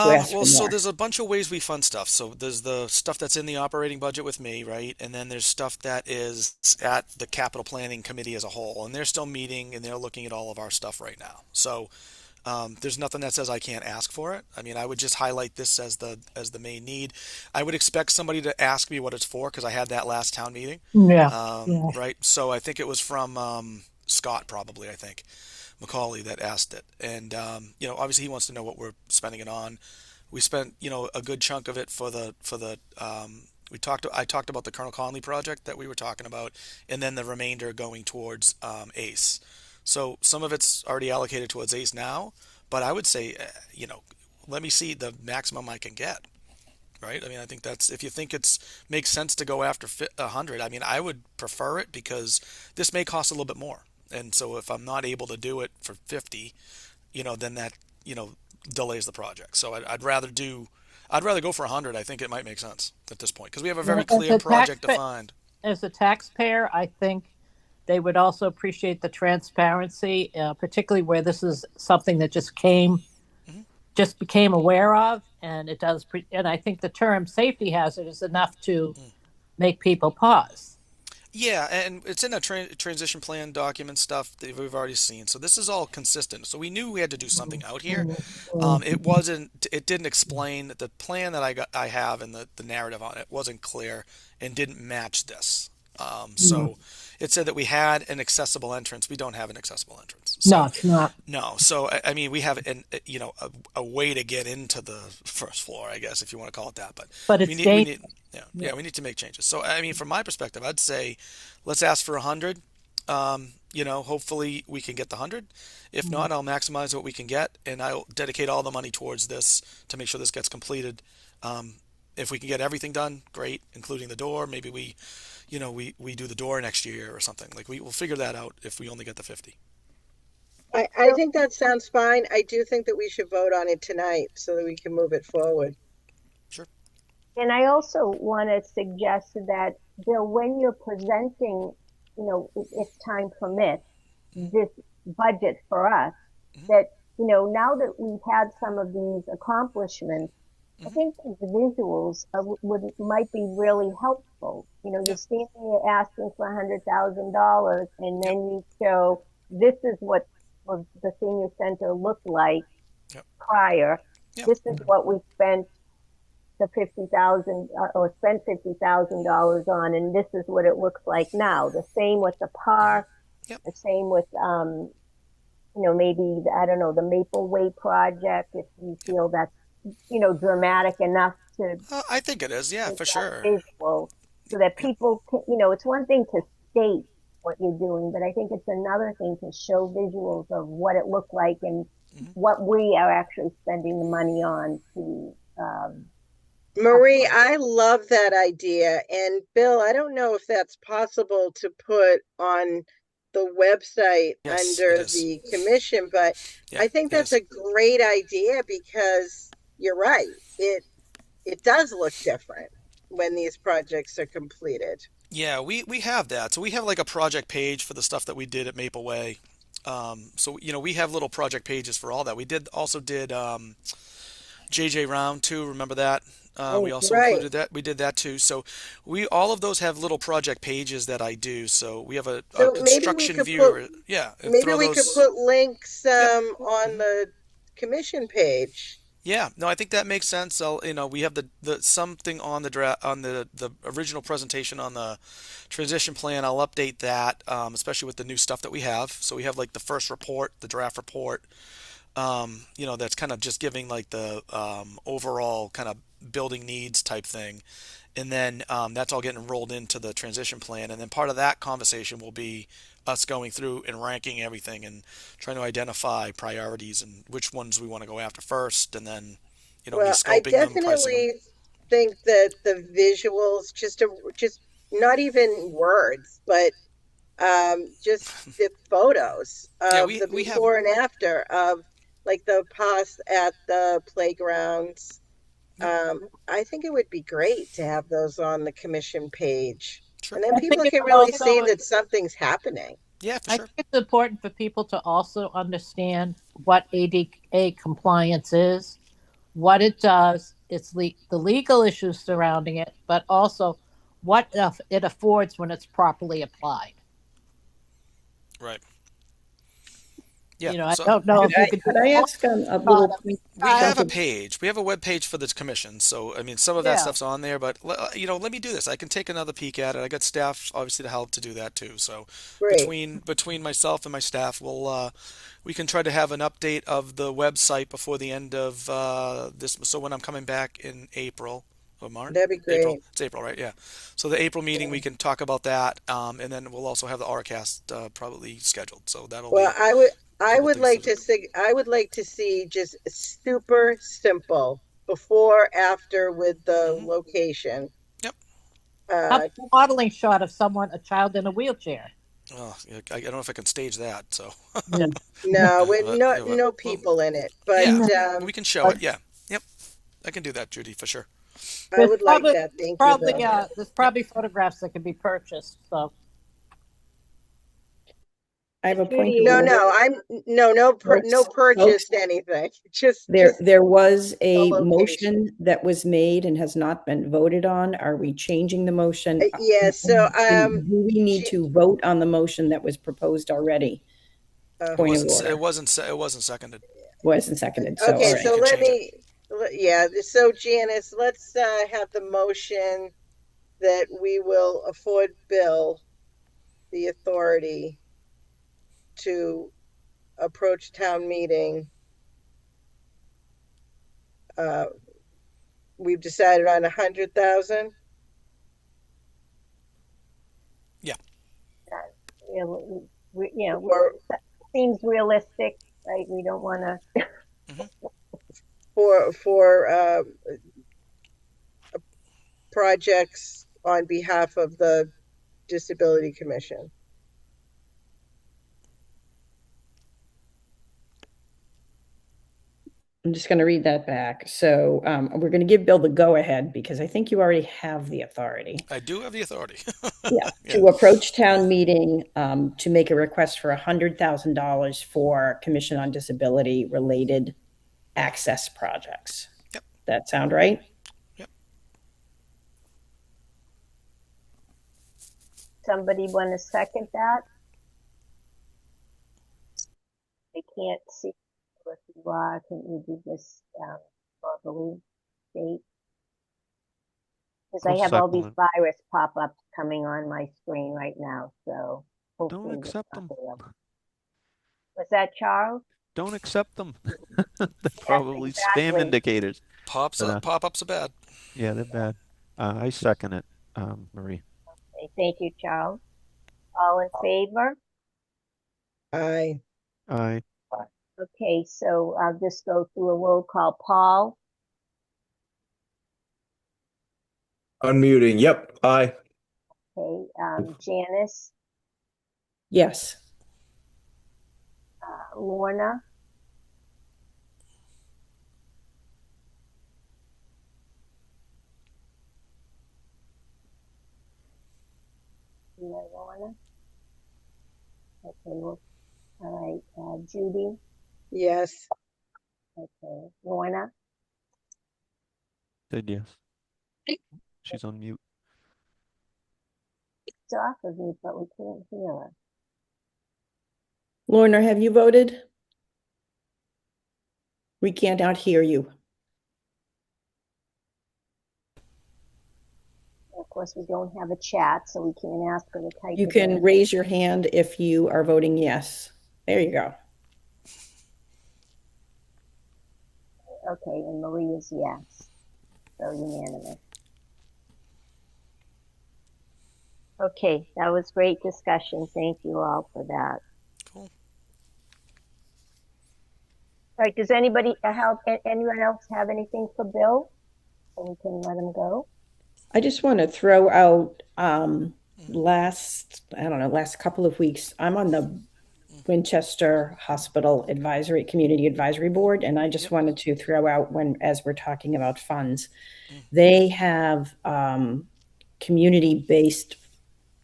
to ask Well, for so more? there's a bunch of ways we fund stuff. So there's the stuff that's in the operating budget with me, right? And then there's stuff that is at the capital planning committee as a whole, and they're still meeting and they're looking at all of our stuff right now. So there's nothing that says I can't ask for it. I mean, I would just highlight this as the main need. I would expect somebody to ask me what it's for because I had that last town meeting, Yeah. Yeah. right? So I think it was from Scott, probably. I think Macaulay that asked it, and obviously he wants to know what we're spending it on. We spent a good chunk of it for the I talked about the Colonel Conley project that we were talking about, and then the remainder going towards ACE. So some of it's already allocated towards ACE now, but I would say, let me see the maximum I can get. Right? I mean, I think that's if you think it's makes sense to go after 100. I mean, I would prefer it because this may cost a little bit more, and so if I'm not able to do it for 50, then that delays the project. So I'd rather go for 100. I think it might make sense at this point because we have a very Well, as clear a project taxpayer, defined. as a taxpayer, I think they would also appreciate the transparency, particularly where this is something that Hmm. just became aware of, and it does. And I think the term safety hazard is enough to make people pause. Yeah, and it's in a transition plan document stuff that we've already seen. So this is all consistent. So we knew we had to do something out here. It wasn't. It didn't explain the plan that I have and the narrative on it wasn't clear and didn't match this. So it said that we had an accessible entrance. We don't have an accessible entrance. No, So it's not. no. So I mean, we have a way to get into the first floor, I guess, if you want to call it that. But But we it's need we dangerous. need yeah, we need to make changes. So I mean, from my perspective, I'd say let's ask for 100. Hopefully we can get the 100. If not, I'll maximize what we can get, and I'll dedicate all the money towards this to make sure this gets completed. If we can get everything done, great, including the door. Maybe we do the door next year or something. Like we'll figure that out if we only get the 50. I think that sounds fine. I do think that we should vote on it tonight so that we can move it forward. Sure. And I also want to suggest that, Bill, when you're presenting, if time permits, Mhm. this budget for us, Mhm. that, now that we've had some of these accomplishments, I Mhm. think these visuals might be really helpful. You're Yep. standing there asking for $100,000, and Yep. then you show this is what the senior center looked like Yep. prior. Yep. This is what we spent the 50,000 or spent $50,000 on, and this is what it looks like now. The same with the Mhm. park, Yep. the same with maybe I don't know, the Maple Way project. If you Yep. feel that's dramatic enough to I think it is. Yeah, make for that sure. visual, so that Yep. people can, it's one thing to state what you're doing, but I think it's another thing to show visuals of what it looked like and Mhm. what we are actually spending the money on to Marie, upgrade. I love that idea. And Bill, I don't know if that's possible to put on the website Yes, it under is. the commission, but Yeah, I think it that's is. a great idea because you're right. It does look different when these projects are completed. Yeah, we have that. So we have like a project page for the stuff that we did at Maple Way. So we have little project pages for all that. We did JJ Round too. Remember that? We Right. also Right. included that. We did that too. So we all of those have little project pages that I do. So we have a So maybe we construction could put viewer. Yeah, and maybe throw we could those. put links Yep. on Mhm. the commission page. Yeah, no, I think that makes sense. We have the something on the original presentation on the transition plan. I'll update that, especially with the new stuff that we have. So we have like the first report, the draft report. That's kind of just giving like the overall kind of building needs type thing, and then that's all getting rolled into the transition plan. And then part of that conversation will be us going through and ranking everything and trying to identify priorities and which ones we want to go after first, and then me Well, I scoping them, pricing them. definitely think that the visuals, just not even words, but just the photos Yeah, of we the we have. before and after of like the past at the playgrounds. Yep. I think it would be great to have those on the commission page, Sure. and then I think people it's can really see also that something's happening. Yeah, for I think sure. it's important for people to also understand what ADA compliance is, what it does, the legal issues surrounding it, but also what it affords when it's properly applied. Right. Yeah. I So don't know Could if you I, could do could I all ask a thought little of point? we have a Something. page. We have a web page for the commission. So I mean, some of that yeah. stuff's on there, but let me do this. I can take another peek at it. I got staff obviously to help to do that too. So Great. between myself and my staff, we can try to have an update of the website before the end of this. So when I'm coming back in April or March, That'd be April. great. It's April, right? Yeah. So the April meeting, we can talk about that, and then we'll also have the RCast probably scheduled. So that'll Well, be a I couple would things to like do. to see I would like to see just super simple before after with the Hmm. location. Yep. How Uh, about a modeling shot of a child in a wheelchair? Oh, yeah, I don't know if I can stage that. So, Yeah. no, with but, no yeah, no well, people in it, yeah, No. we can show But it. Yeah. Yep. I can do that, Judy, for sure. I there's would like probably that. Thank you, probably Bill. there's Yep. probably photographs that can be purchased. So I have a point of Judy, No, order. no, no Folks, purchased folks, anything. there Just there was the a location. motion that was made and has not been voted on. Are we changing the motion? Yeah. So And do we need G- to vote on the motion that was proposed already? It Point of hold wasn't. on. It order. wasn't. It wasn't seconded, Wasn't seconded. So, all Okay, so you right. so can let change it. me. Yeah. So Janice, let's have the motion that we will afford Bill the authority to approach town meeting. Uh, we've decided on 100,000. Yeah. For seems realistic, right? We don't want to. Hmm. for projects on behalf of the Disability Commission. I'm just going to read that back. So we're going to give Bill the go-ahead because I think you already have the authority. I do have the authority. Yeah, Yeah. to approach town meeting to make a request for $100,000 for Commission on Disability related access projects. Yep. That sound right? Yep. Somebody want to second that? I can't see if you are. Can you do this verbally state? Because I'll I have all these second it. virus pop-ups coming on my screen right now, so Don't hopefully it's accept not them. there. Was that Charles? Don't accept them. They're Yes, probably spam exactly. indicators. Pops But up, pop-ups are bad. yeah, they're bad. I second it, Marie. Okay, thank you, Charles. All in favor? Aye. I Okay, so I'll just go through a roll call. Paul, Unmuting. Yep. Aye. okay, Janice, Yes. Lorna, Lorna. Okay, well, all right, Judy, Yes. okay, Lorna, said yes. She's on mute. it's off of me, but we can't hear her. Lorna, have you voted? We can't out hear you. Of course, we don't have a chat, so we can't ask her to type You it can in. raise your hand if you are voting yes. There you go. Okay, and Marie is yes, so unanimous. Okay, that was great discussion. Thank you all for that. Cool. All right, does anybody anyone else have anything for Bill? So we can let him go. I just want to throw out last couple of weeks, I'm on the Winchester Hospital Advisory Community Advisory Board, and I just Yep. wanted to throw out as we're talking about funds, they have community-based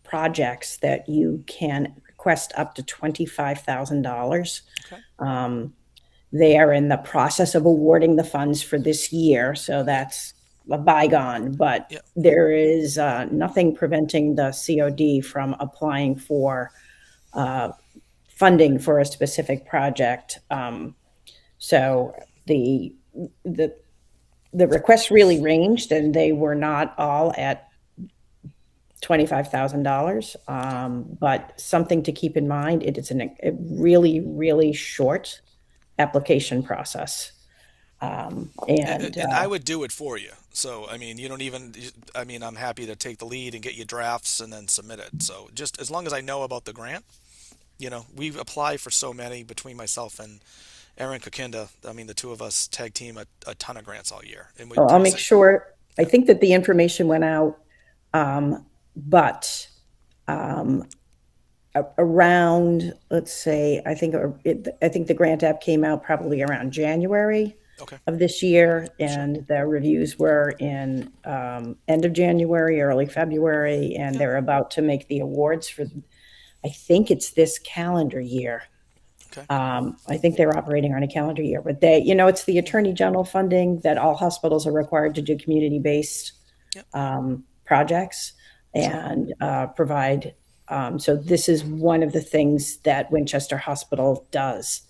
projects that you can request up to $25,000. Okay. They are in the process of awarding the funds for this year, so that's a bygone, but Yep. there is nothing preventing the COD from applying for funding for a specific project. So the requests really ranged, and they were not all at $25,000. But something to keep in mind: it is a really, really short application process. And I would do it for you. So, I mean, you don't even, I mean, I'm happy to take the lead and get you drafts and then submit it. So just as long as I know about the grant, we apply for so many between myself and Erin Kokinda. I mean, the two of us tag team a ton of grants all year. And we I'll make sure. I think that the information went out, but around, let's say, I think the grant app came out probably around January Okay. of this year, Sure. and the reviews were in end of January, early February, and they're about to make the awards for, I think it's this calendar year. Okay. I think they're operating on a calendar year, but it's the Attorney General funding that all hospitals are required to do community-based Yep. projects and provide. So this is one of the things that Winchester Hospital does.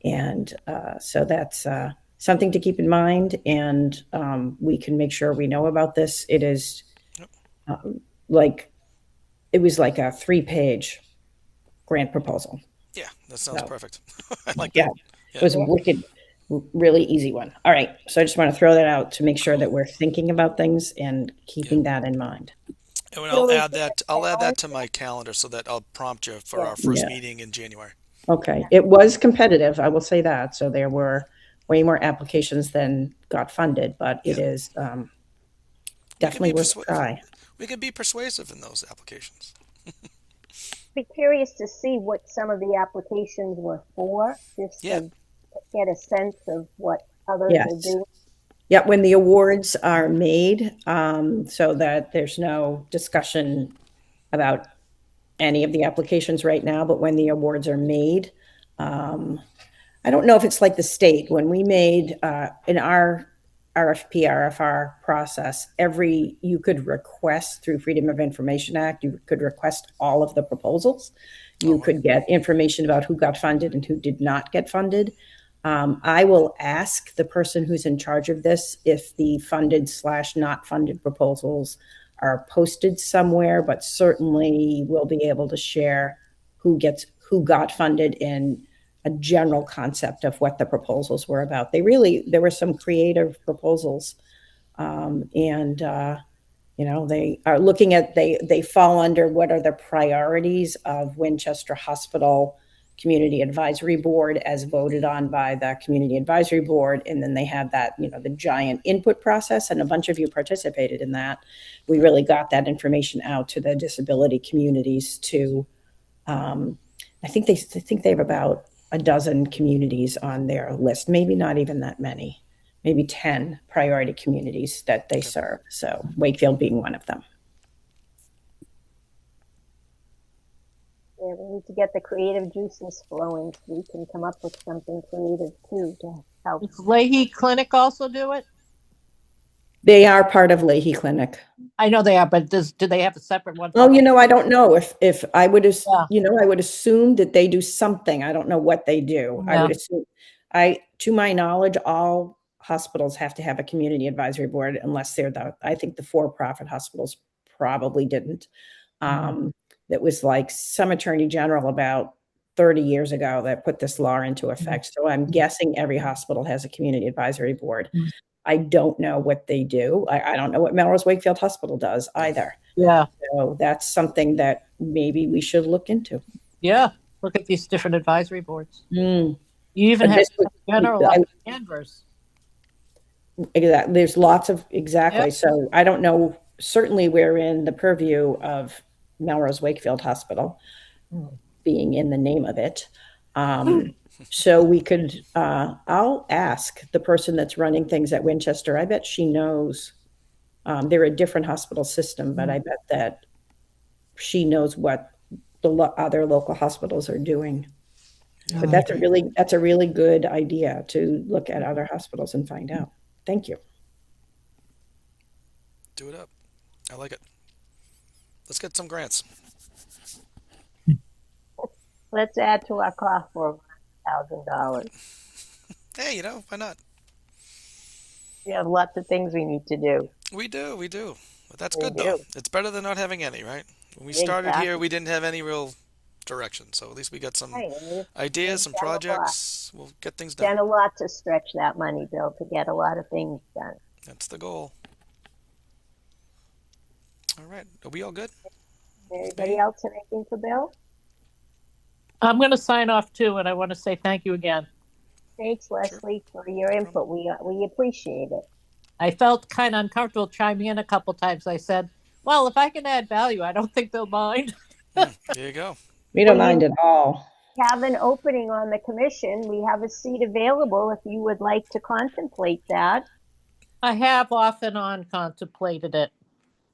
And so that's something to keep in mind. And we can make sure we know about this. It is it was like a 3-page grant proposal. Yeah, that sounds perfect. I like Yeah, that. it was a wicked, really easy one. All right. So I just want to throw that out to make sure that we're thinking about things and keeping that in mind. And I'll add that. I'll add that to my calendar so that I'll prompt you for our first meeting in January. Okay. It was competitive, I will say that. So there were way more applications than got funded, but it is definitely worth a try. We can be persuasive in those applications. Be curious to see what some of the applications were for, just to get a sense of what others are Yes. doing. Yeah, when the awards are made, so that there's no discussion about any of the applications right now, but when the awards are made, um, I don't know if it's like the state. When we made in our RFP, RFR process, you could request through Freedom of Information Act, you could request all of the proposals. Oh, You wow. could get information about who got funded and who did not get funded. I will ask the person who's in charge of this if the funded slash not funded proposals are posted somewhere, but certainly we'll be able to share who got funded in a general concept of what the proposals were about. There were some creative proposals, and they are looking at they fall under what are the priorities of Winchester Hospital Community Advisory Board as voted on by the Community Advisory Board, and then they have that the giant input process, and a bunch of you participated in that. We really got that information out to the disability communities to. I think they have about a dozen communities on their list, maybe not even that many, maybe 10 priority communities that they serve. So Wakefield being one of them. Yeah, we need to get the creative juices flowing so we can come up with something creative too to help. Does Leahy Clinic also do it? They are part of Leahy Clinic. I know they are, but do they have a separate one? Oh, I don't know if I would have, Yeah. I would assume that they do something. I don't know what they do. I Yeah. would assume, to my knowledge, all hospitals have to have a community advisory board unless I think the for-profit hospitals probably didn't. That was like some attorney general about 30 years ago that put this law into effect. So I'm guessing every hospital has a community advisory board. I don't know what they do. I don't know what Melrose Wakefield Hospital does either. Yeah. So that's something that maybe we should look into. Yeah. Look at these different advisory boards. Mm. You even But have this general up in Danvers. Exactly. There's lots of exactly. Yep. So I don't know. Certainly, we're in the purview of Melrose Wakefield Hospital, being in the name of it. So we could. I'll ask the person that's running things at Winchester. I bet she knows. They're a different hospital system, but I bet that she knows what the other local hospitals are doing. Yeah, But that's a really good idea to look at other hospitals and find out. Thank you. do it up. I like it. Let's get some grants. Let's add to our cost for $1,000. Hey, why not? We have lots of things we need to do. We do. But that's We good though. do. It's better than not having any, right? When we started here, Exactly. we didn't have any real direction. So at least we got some Right, and we've ideas, some done a lot. projects. We'll get things done. Done a lot to stretch that money, Bill, to get a lot of things done. That's the goal. All right. Are we all good? Anybody else have anything for Bill? I'm going to sign off too, and I want to say thank you again. Thanks, Leslie, for your input. We appreciate it. I felt kind of uncomfortable chiming in a couple times. I said, well, if I can add value, I don't think they'll mind. There you go. We don't mind at all. Have an opening on the commission. We have a seat available if you would like to contemplate that. I have off and on contemplated it.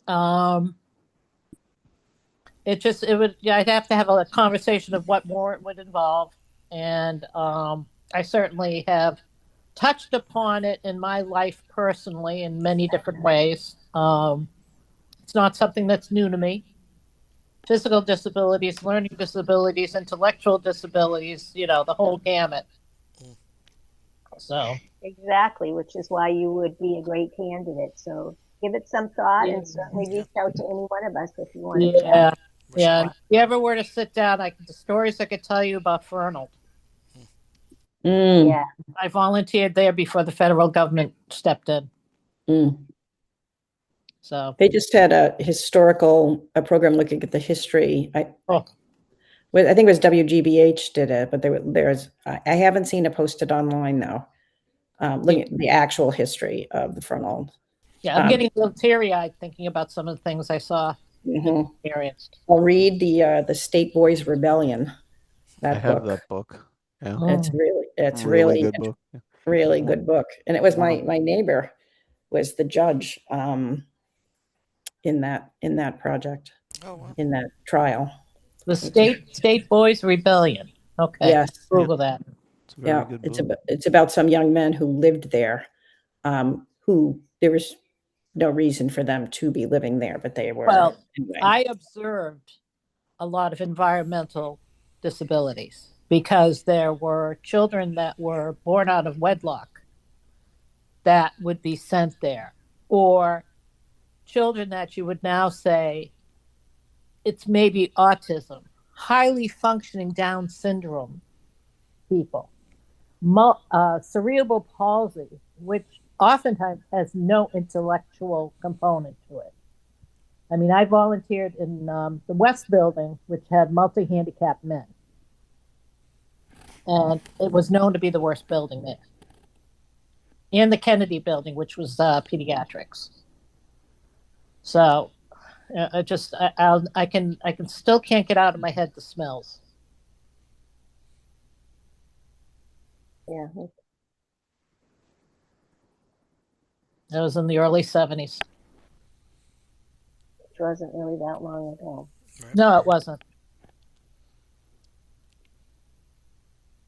I'd have to have a conversation of what more it would involve. And I certainly have touched upon it in my life personally in many different ways. It's not something that's new to me. Physical disabilities, learning disabilities, intellectual disabilities, the whole gamut. So Exactly, which is why you would be a great candidate. So give it some thought and certainly reach out to any one of us if you want to chat. Yeah. If you ever were to sit down, the stories I could tell you about Fernald. Yeah. I volunteered there before the federal government stepped in. So They just had a program looking at the history. I think it was WGBH did it, but I haven't seen it posted online though. Looking at the actual history of the Fernald. Yeah, I'm getting a little teary-eyed thinking about some of the things I saw and experienced. I'll read the State Boys Rebellion. I have that book. Yeah. It's really really good book. really good book. And it was Wow. my neighbor was the judge in that project, Oh, wow. in that trial. The It's a, State Boys Rebellion. Okay, yes, Yeah, Google that. it's a very yeah. good It's book. about some young men who lived there, who there was no reason for them to be living there, but they were Well, anyway. I observed a lot of environmental disabilities because there were children that were born out of wedlock that would be sent there, or children that you would now say it's maybe autism, highly functioning Down syndrome people, cerebral palsy, which oftentimes has no intellectual component to it. I mean, I volunteered in the West Building, which had multi handicapped men, and it was known to be the worst building there. And the Kennedy Building, which was pediatrics. So I can still can't get out of my head the smells. Yeah, That was in the early 70s. which wasn't really that long ago. Right. No, it wasn't.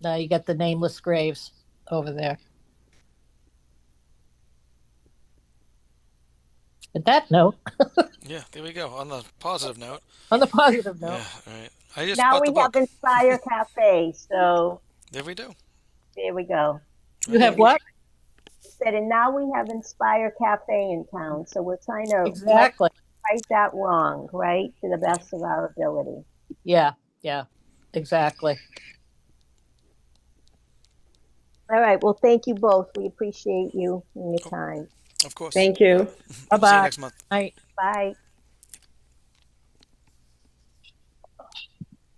Now you get the nameless graves over there. At that note, Yeah, there we go. On the positive note. on the positive note, Yeah, right. I just Now bought we the have book. Inspire Cafe, so There we do. there we go. you Right. have what? Said, and now we have Inspire Cafe in town, so we're trying to Exactly. right that wrong, right, to the best of our ability. Yeah, yeah, exactly. All right. Well, thank you both. We appreciate you and your Oh, time. of course. Thank you. Bye We'll see you bye. next month. Night. Bye.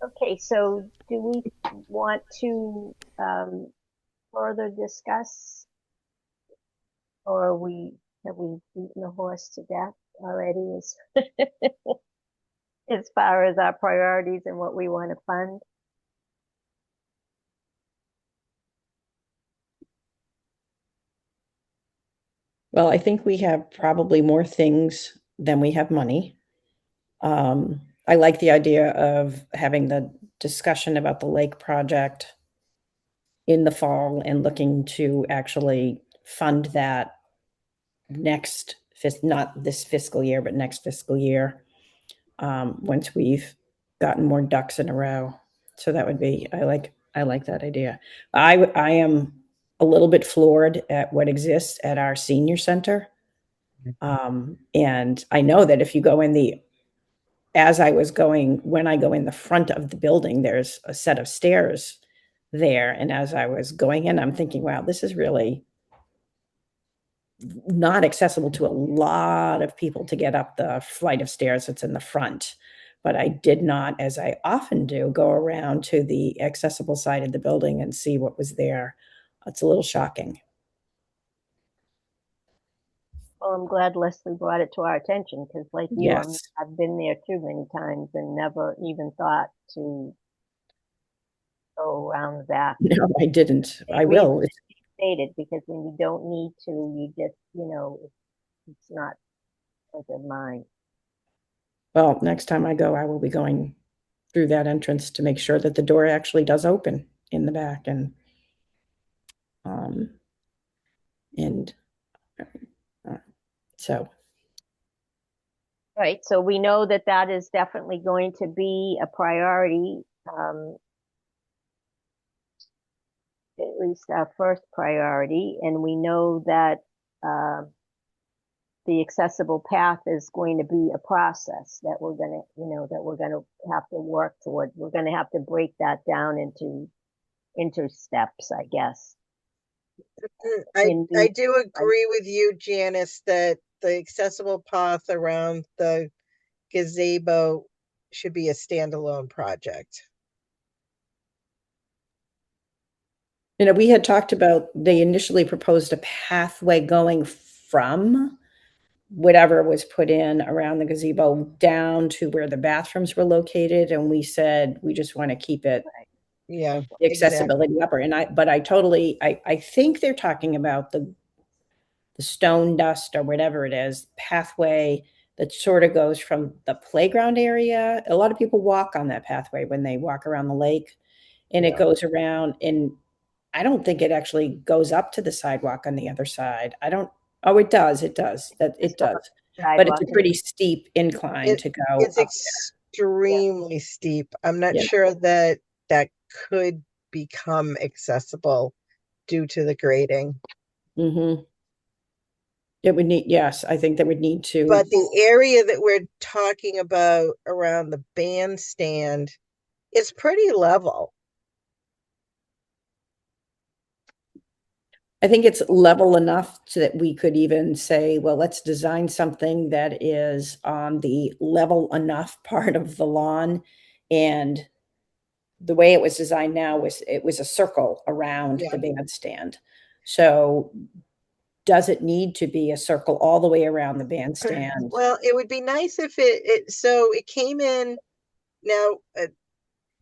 Okay, so do we want to further discuss, or have we beaten the horse to death already as far as our priorities and what we want to fund? Well, I think we have probably more things than we have money. I like the idea of having the discussion about the lake project in the fall and looking to actually fund that not this fiscal year, but next fiscal year, once we've gotten more ducks in a row. So that would be, I like that idea. I am a little bit floored at what exists at our senior center. And I know that if you go in when I go in the front of the building, there's a set of stairs there. And as I was going in, I'm thinking, wow, this is really not accessible to a lot of people to get up the flight of stairs that's in the front. But I did not, as I often do, go around to the accessible side of the building and see what was there. It's a little shocking. Well, I'm glad Leslie brought it to our attention because, like you, Yes. I've been there too many times and never even thought to go around the back. No, I didn't. I Reason will. stated because when you don't need to, you just, it's not front of mind. Well, next time I go, I will be going through that entrance to make sure that the door actually does open in the back um and so Right. So we know that that is definitely going to be a priority, at least our first priority. And we know that the accessible path is going to be a process that we're going to, that we're going to have to work toward. We're going to have to break that down into steps, I guess. I do agree with you, Janice, that the accessible path around the gazebo should be a standalone project. we had talked about, they initially proposed a pathway going from whatever was put in around the gazebo down to where the bathrooms were located, and we said we just want to keep it Yeah, the exactly. accessibility upper. But I think they're talking about the stone dust or whatever it is pathway that sort of goes from the playground area. A lot of people walk on that pathway when they walk around the lake, and it Yeah. goes around, and I don't think it actually goes up to the sidewalk on the other side. I don't, oh, it does, that It's it not does. But it's sidewalk. a pretty steep incline It to go it's up Yeah. extremely steep. I'm not there. sure that that could become accessible due to the grading. Yeah. It would need, yes, I think they would need to. But the area that we're talking about around the bandstand is pretty level. I think it's level enough so that we could even say, well, let's design something that is on the level enough part of the lawn. And the way it was designed now was it was a circle around Yeah. the bandstand. So does it need to be a circle all the way around the bandstand? Well, it would be nice if it so it came in now.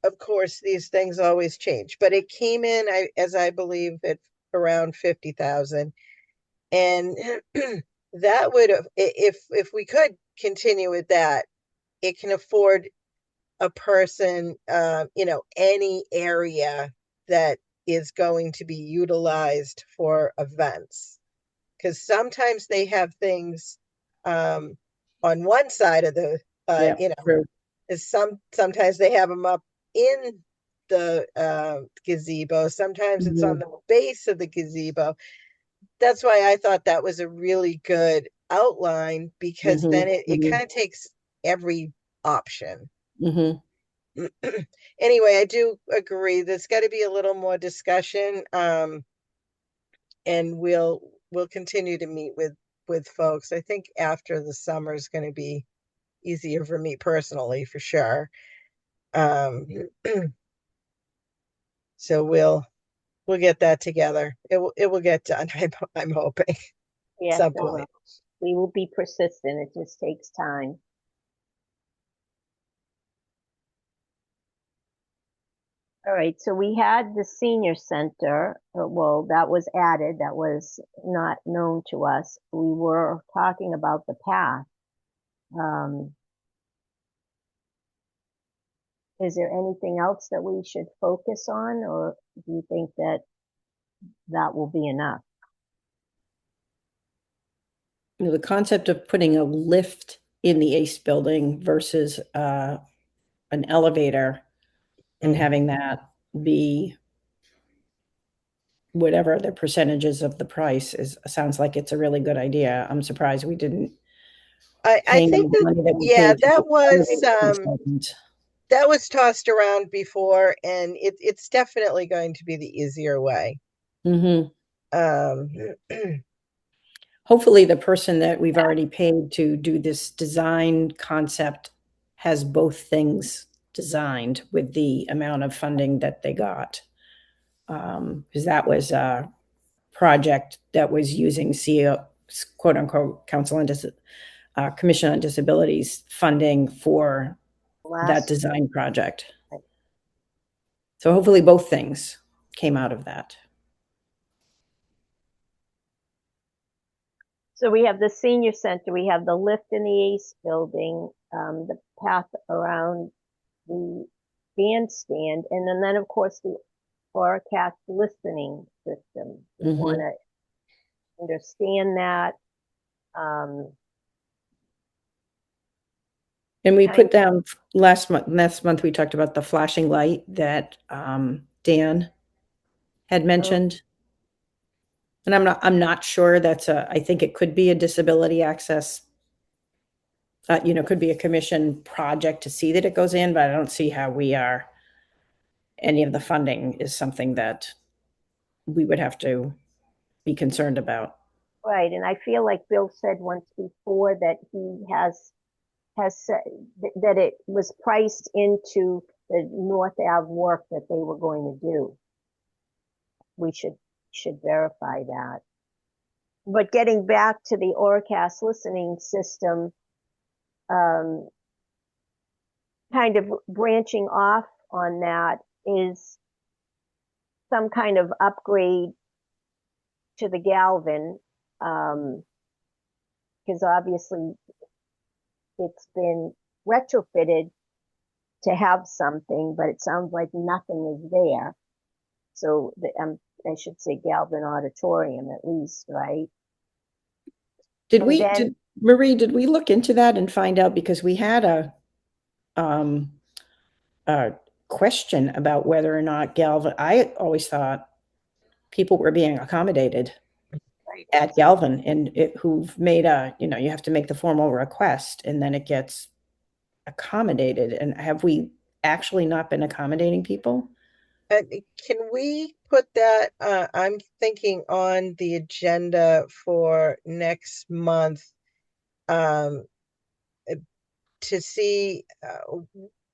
Of course, these things always change, but it came in, as I believe, at around 50,000, and that would have, if we could continue with that, it can afford a person, any area that is going to be utilized for events, because sometimes they have things um, on one side of the, Yeah, true. is sometimes they have them up in the gazebo. Sometimes it's on Mhm, the base of the gazebo. That's why I thought that was a really good outline, because then mhm, it mhm, kind of takes every option. mhm. Anyway, I do agree. There's got to be a little more discussion, and we'll continue to meet with folks. I think after the summer is going to be easier for me personally, for sure. Um, so we'll get that together. It will get done. I'm hoping at Yes, some it will. point. We will be persistent. It just takes time. All right, so we had the senior center. Well, that was added. That was not known to us. We were talking about the path. Um, is there anything else that we should focus on, or do you think that that will be enough? You know, the concept of putting a lift in the ACE building versus an elevator and Mm. having that be whatever the percentages of the price is, sounds like it's a really good idea. I'm surprised we didn't I pay any think that, money that we yeah, paid to the elevator consultant. that was tossed around before, and it's definitely going to be the easier way. Hmm. Um, Hopefully, the person that we've already paid to do this design concept has both things designed with the amount of funding that they got. Because that was a project that was using CO, quote unquote, Commission on Disabilities funding for that Last, design project. So hopefully both things came out of that. so we have the senior center, we have the lift in the ACE building, the path around the bandstand, and then of course the forecast listening system. We want Hmm. to understand that. Um, And we kind put down last month we talked about the flashing light that Dan had of, mentioned. And I'm not sure I think it could be a disability access, could be a commission project to see that it goes in, but I don't see how any of the funding is something that we would have to be concerned about. right, and I feel like Bill said once before that he has said that it was priced into the North Ave work that they were going to do. We should verify that. But getting back to the Orcast listening system, um, kind of branching off on that is some kind of upgrade to the Galvin, because obviously it's been retrofitted to have something, but it sounds like nothing is there. So I should say Galvin Auditorium at least, right? Did And we, then, Marie, did we look into that and find out, because we had um, a question about whether or not Galvin, I always thought people were being accommodated at Galvin, and who've made you have to make the formal request and then it gets accommodated. And have we actually not been accommodating people? Can we put that, I'm thinking on the agenda for next month, um, to see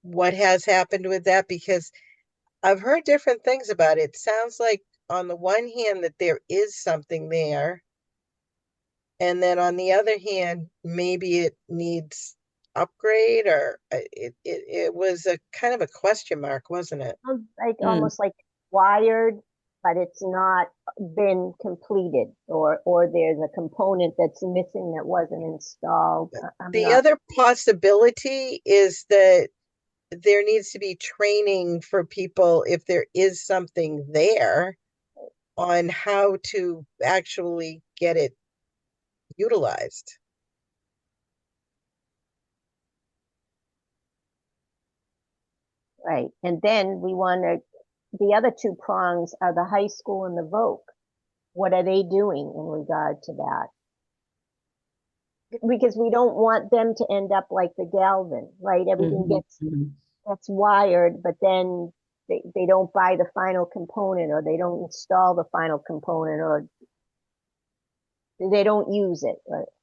what has happened with that, because I've heard different things about it. It sounds like on the one hand that there is something there, and then on the other hand, maybe it needs upgrade, or it was a kind of a question mark, wasn't it? like Mm. almost like wired, but it's not been completed, or there's a component that's missing that wasn't installed. I'm The not other possibility is that there needs to be training for people if there is something there on how to actually get it utilized. right. And then we want to, the other two prongs are the high school and the Voc. What are they doing in regard to that? Because we don't want them to end up like the Galvin, right? Everything Mhm, mhm. gets wired, but then they don't buy the final component, or they don't install the final component, or they don't use it.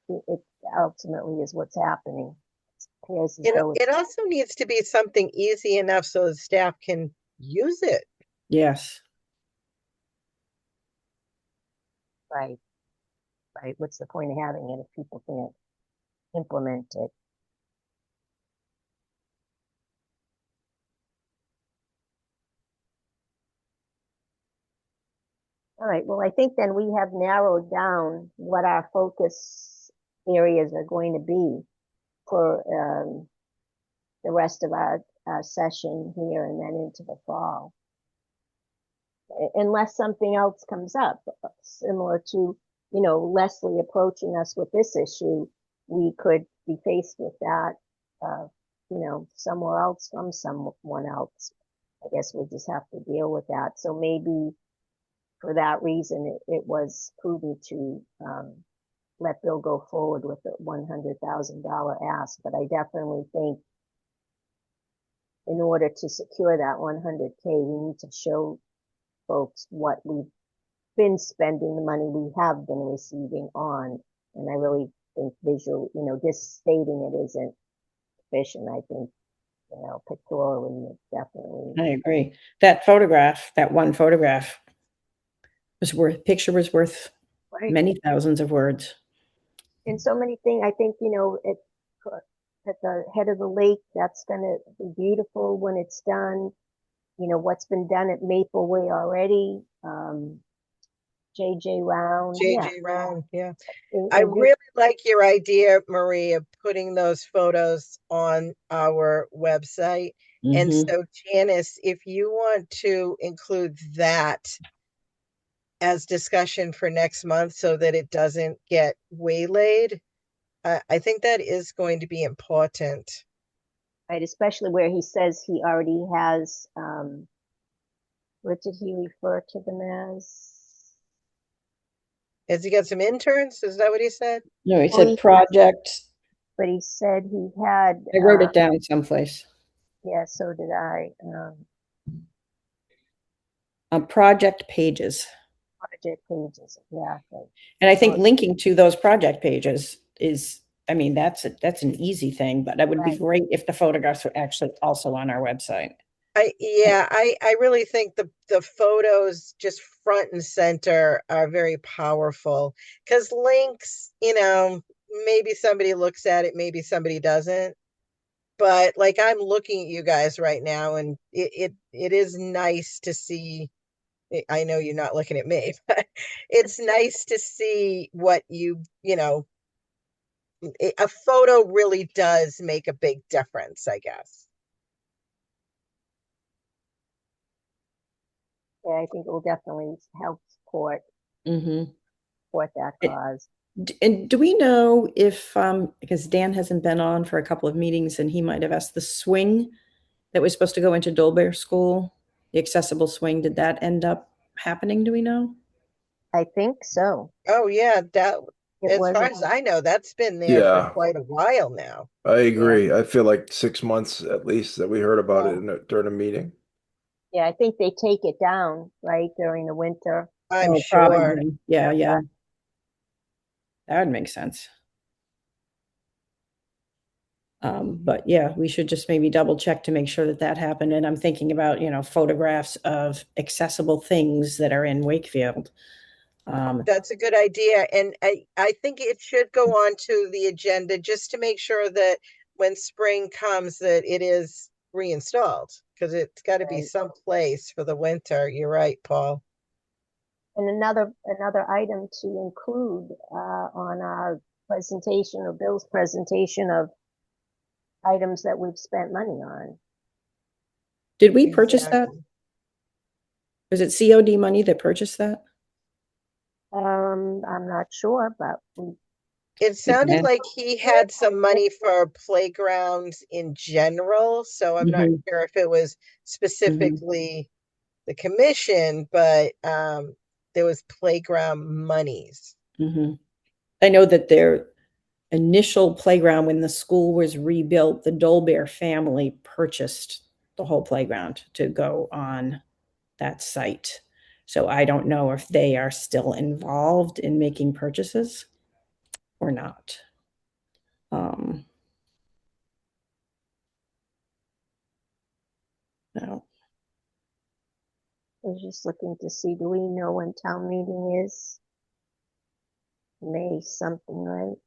It ultimately is what's happening. It appears as though It also needs to be something easy enough so the staff can use it. Yes. right, right. What's the point of having it if people can't implement it? All right. Well, I think then we have narrowed down what our focus areas are going to be for the rest of our session here and then into the fall. Unless something else comes up, similar to, Leslie approaching us with this issue, we could be faced with that, uh, somewhere else from someone else. I guess we just have to deal with that. So maybe for that reason, it was prudent to let Bill go forward with the $100,000 ask. But I definitely think in order to secure that 100K, we need to show folks what we've been spending, the money we have been receiving on. And I really think visual, just stating it isn't sufficient. I think, pictorially, it's definitely I agree. That photograph, that one photograph picture was worth right. many thousands of words. And so many things. I think, at the head of the lake, that's going to be beautiful when it's done. What's been done at Maple Way already. JJ Round, yeah. JJ Round, yeah. And, I and really like your idea, Marie, of putting those photos on our website. And Hmm. so, Janice, if you want to include that as discussion for next month so that it doesn't get waylaid, I think that is going to be important. right, especially where he says he already has, what did he refer to them as? Has he got some interns? Is that what he said? No, he Well, said he has, project. but he said he had, I wrote it down someplace. yeah, so did I, Project pages. project pages, exactly. And I think So, linking to those project pages is, I mean, that's an easy thing, but that would be right, great if the photographs were actually also on our website. I really think the photos just front and center are very powerful, because links, maybe somebody looks at it, maybe somebody doesn't. But like, I'm looking at you guys right now, and it is nice to see I know you're not looking at me, but it's nice to see what you know, a photo really does make a big difference, I guess. Yeah, I think it will definitely help Mm-hmm. support that cause. And do we know if, because Dan hasn't been on for a couple of meetings and he might have asked, the swing that was supposed to go into Dolbear School, the accessible swing, did that end up happening? Do we know? I think so. Oh yeah, that It as far wasn't. as I know, that's been there for Yeah, quite a while now. I Yeah, agree. I feel like 6 months at least that we heard about it yeah, during a meeting. yeah. I think they take it down right during the winter. I'm Oh, sure. probably. Yeah, yeah. That would make sense. But yeah, we should just maybe double check to make sure that that happened. And I'm thinking about, photographs of accessible things that are in Wakefield. That's a good idea. And I think it should go on to the agenda just to make sure that when spring comes that it is reinstalled because it's got to be Right. someplace for the winter. You're right, Paul. And another item to include on our presentation or Bill's presentation of items that we've spent money on. Did we purchase that? Exactly. Was it COD money that purchased that? I'm not sure, but we It sounded Okay. like he had some money for playgrounds in general, so I'm not Hmm. sure if it was Hmm. specifically the commission, but there was playground monies. Hmm. I know that their initial playground, when the school was rebuilt, the Dolbear family purchased the whole playground to go on that site. So I don't know if they are still involved in making purchases or not. Um, no. was just looking to see, do we know when town meeting is? May something, right?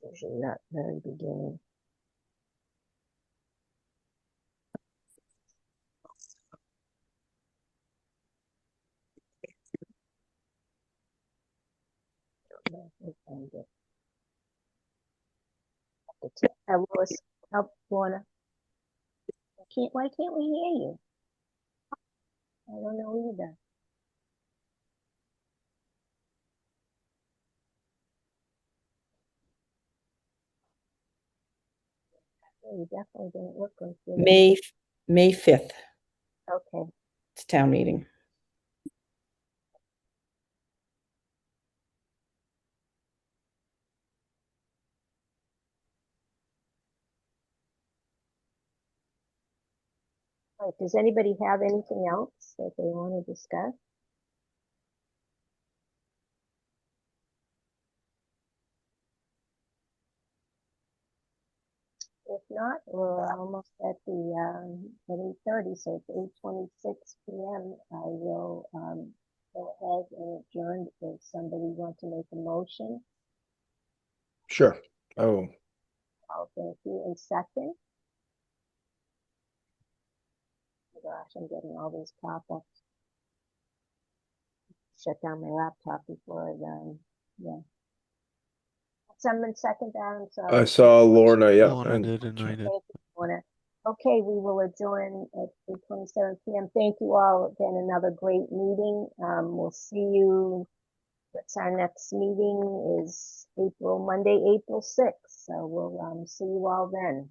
Usually not very beginning. Lois, help, Lorna. Why can't we hear you? I don't know either. You definitely didn't look like you. May 5th, Okay. it's town meeting. All right. Does anybody have anything else that they want to discuss? If not, we're almost at the at 8:30, so it's 8:26 p.m. I will go ahead and adjourn. If somebody want to make a motion, Sure. Oh, I'll thank you. And second, oh gosh, I'm getting all these pop-ups. Shut down my laptop before I yeah. Someone second that. I'm I sorry. saw Lorna. Yeah, Lorna and did and I did. Thank you, Lorna. Okay, we will adjourn at 8:27 p.m. Thank you all again. Another great meeting. We'll see you. What's our next meeting is Monday, April 6th. So we'll see you all then.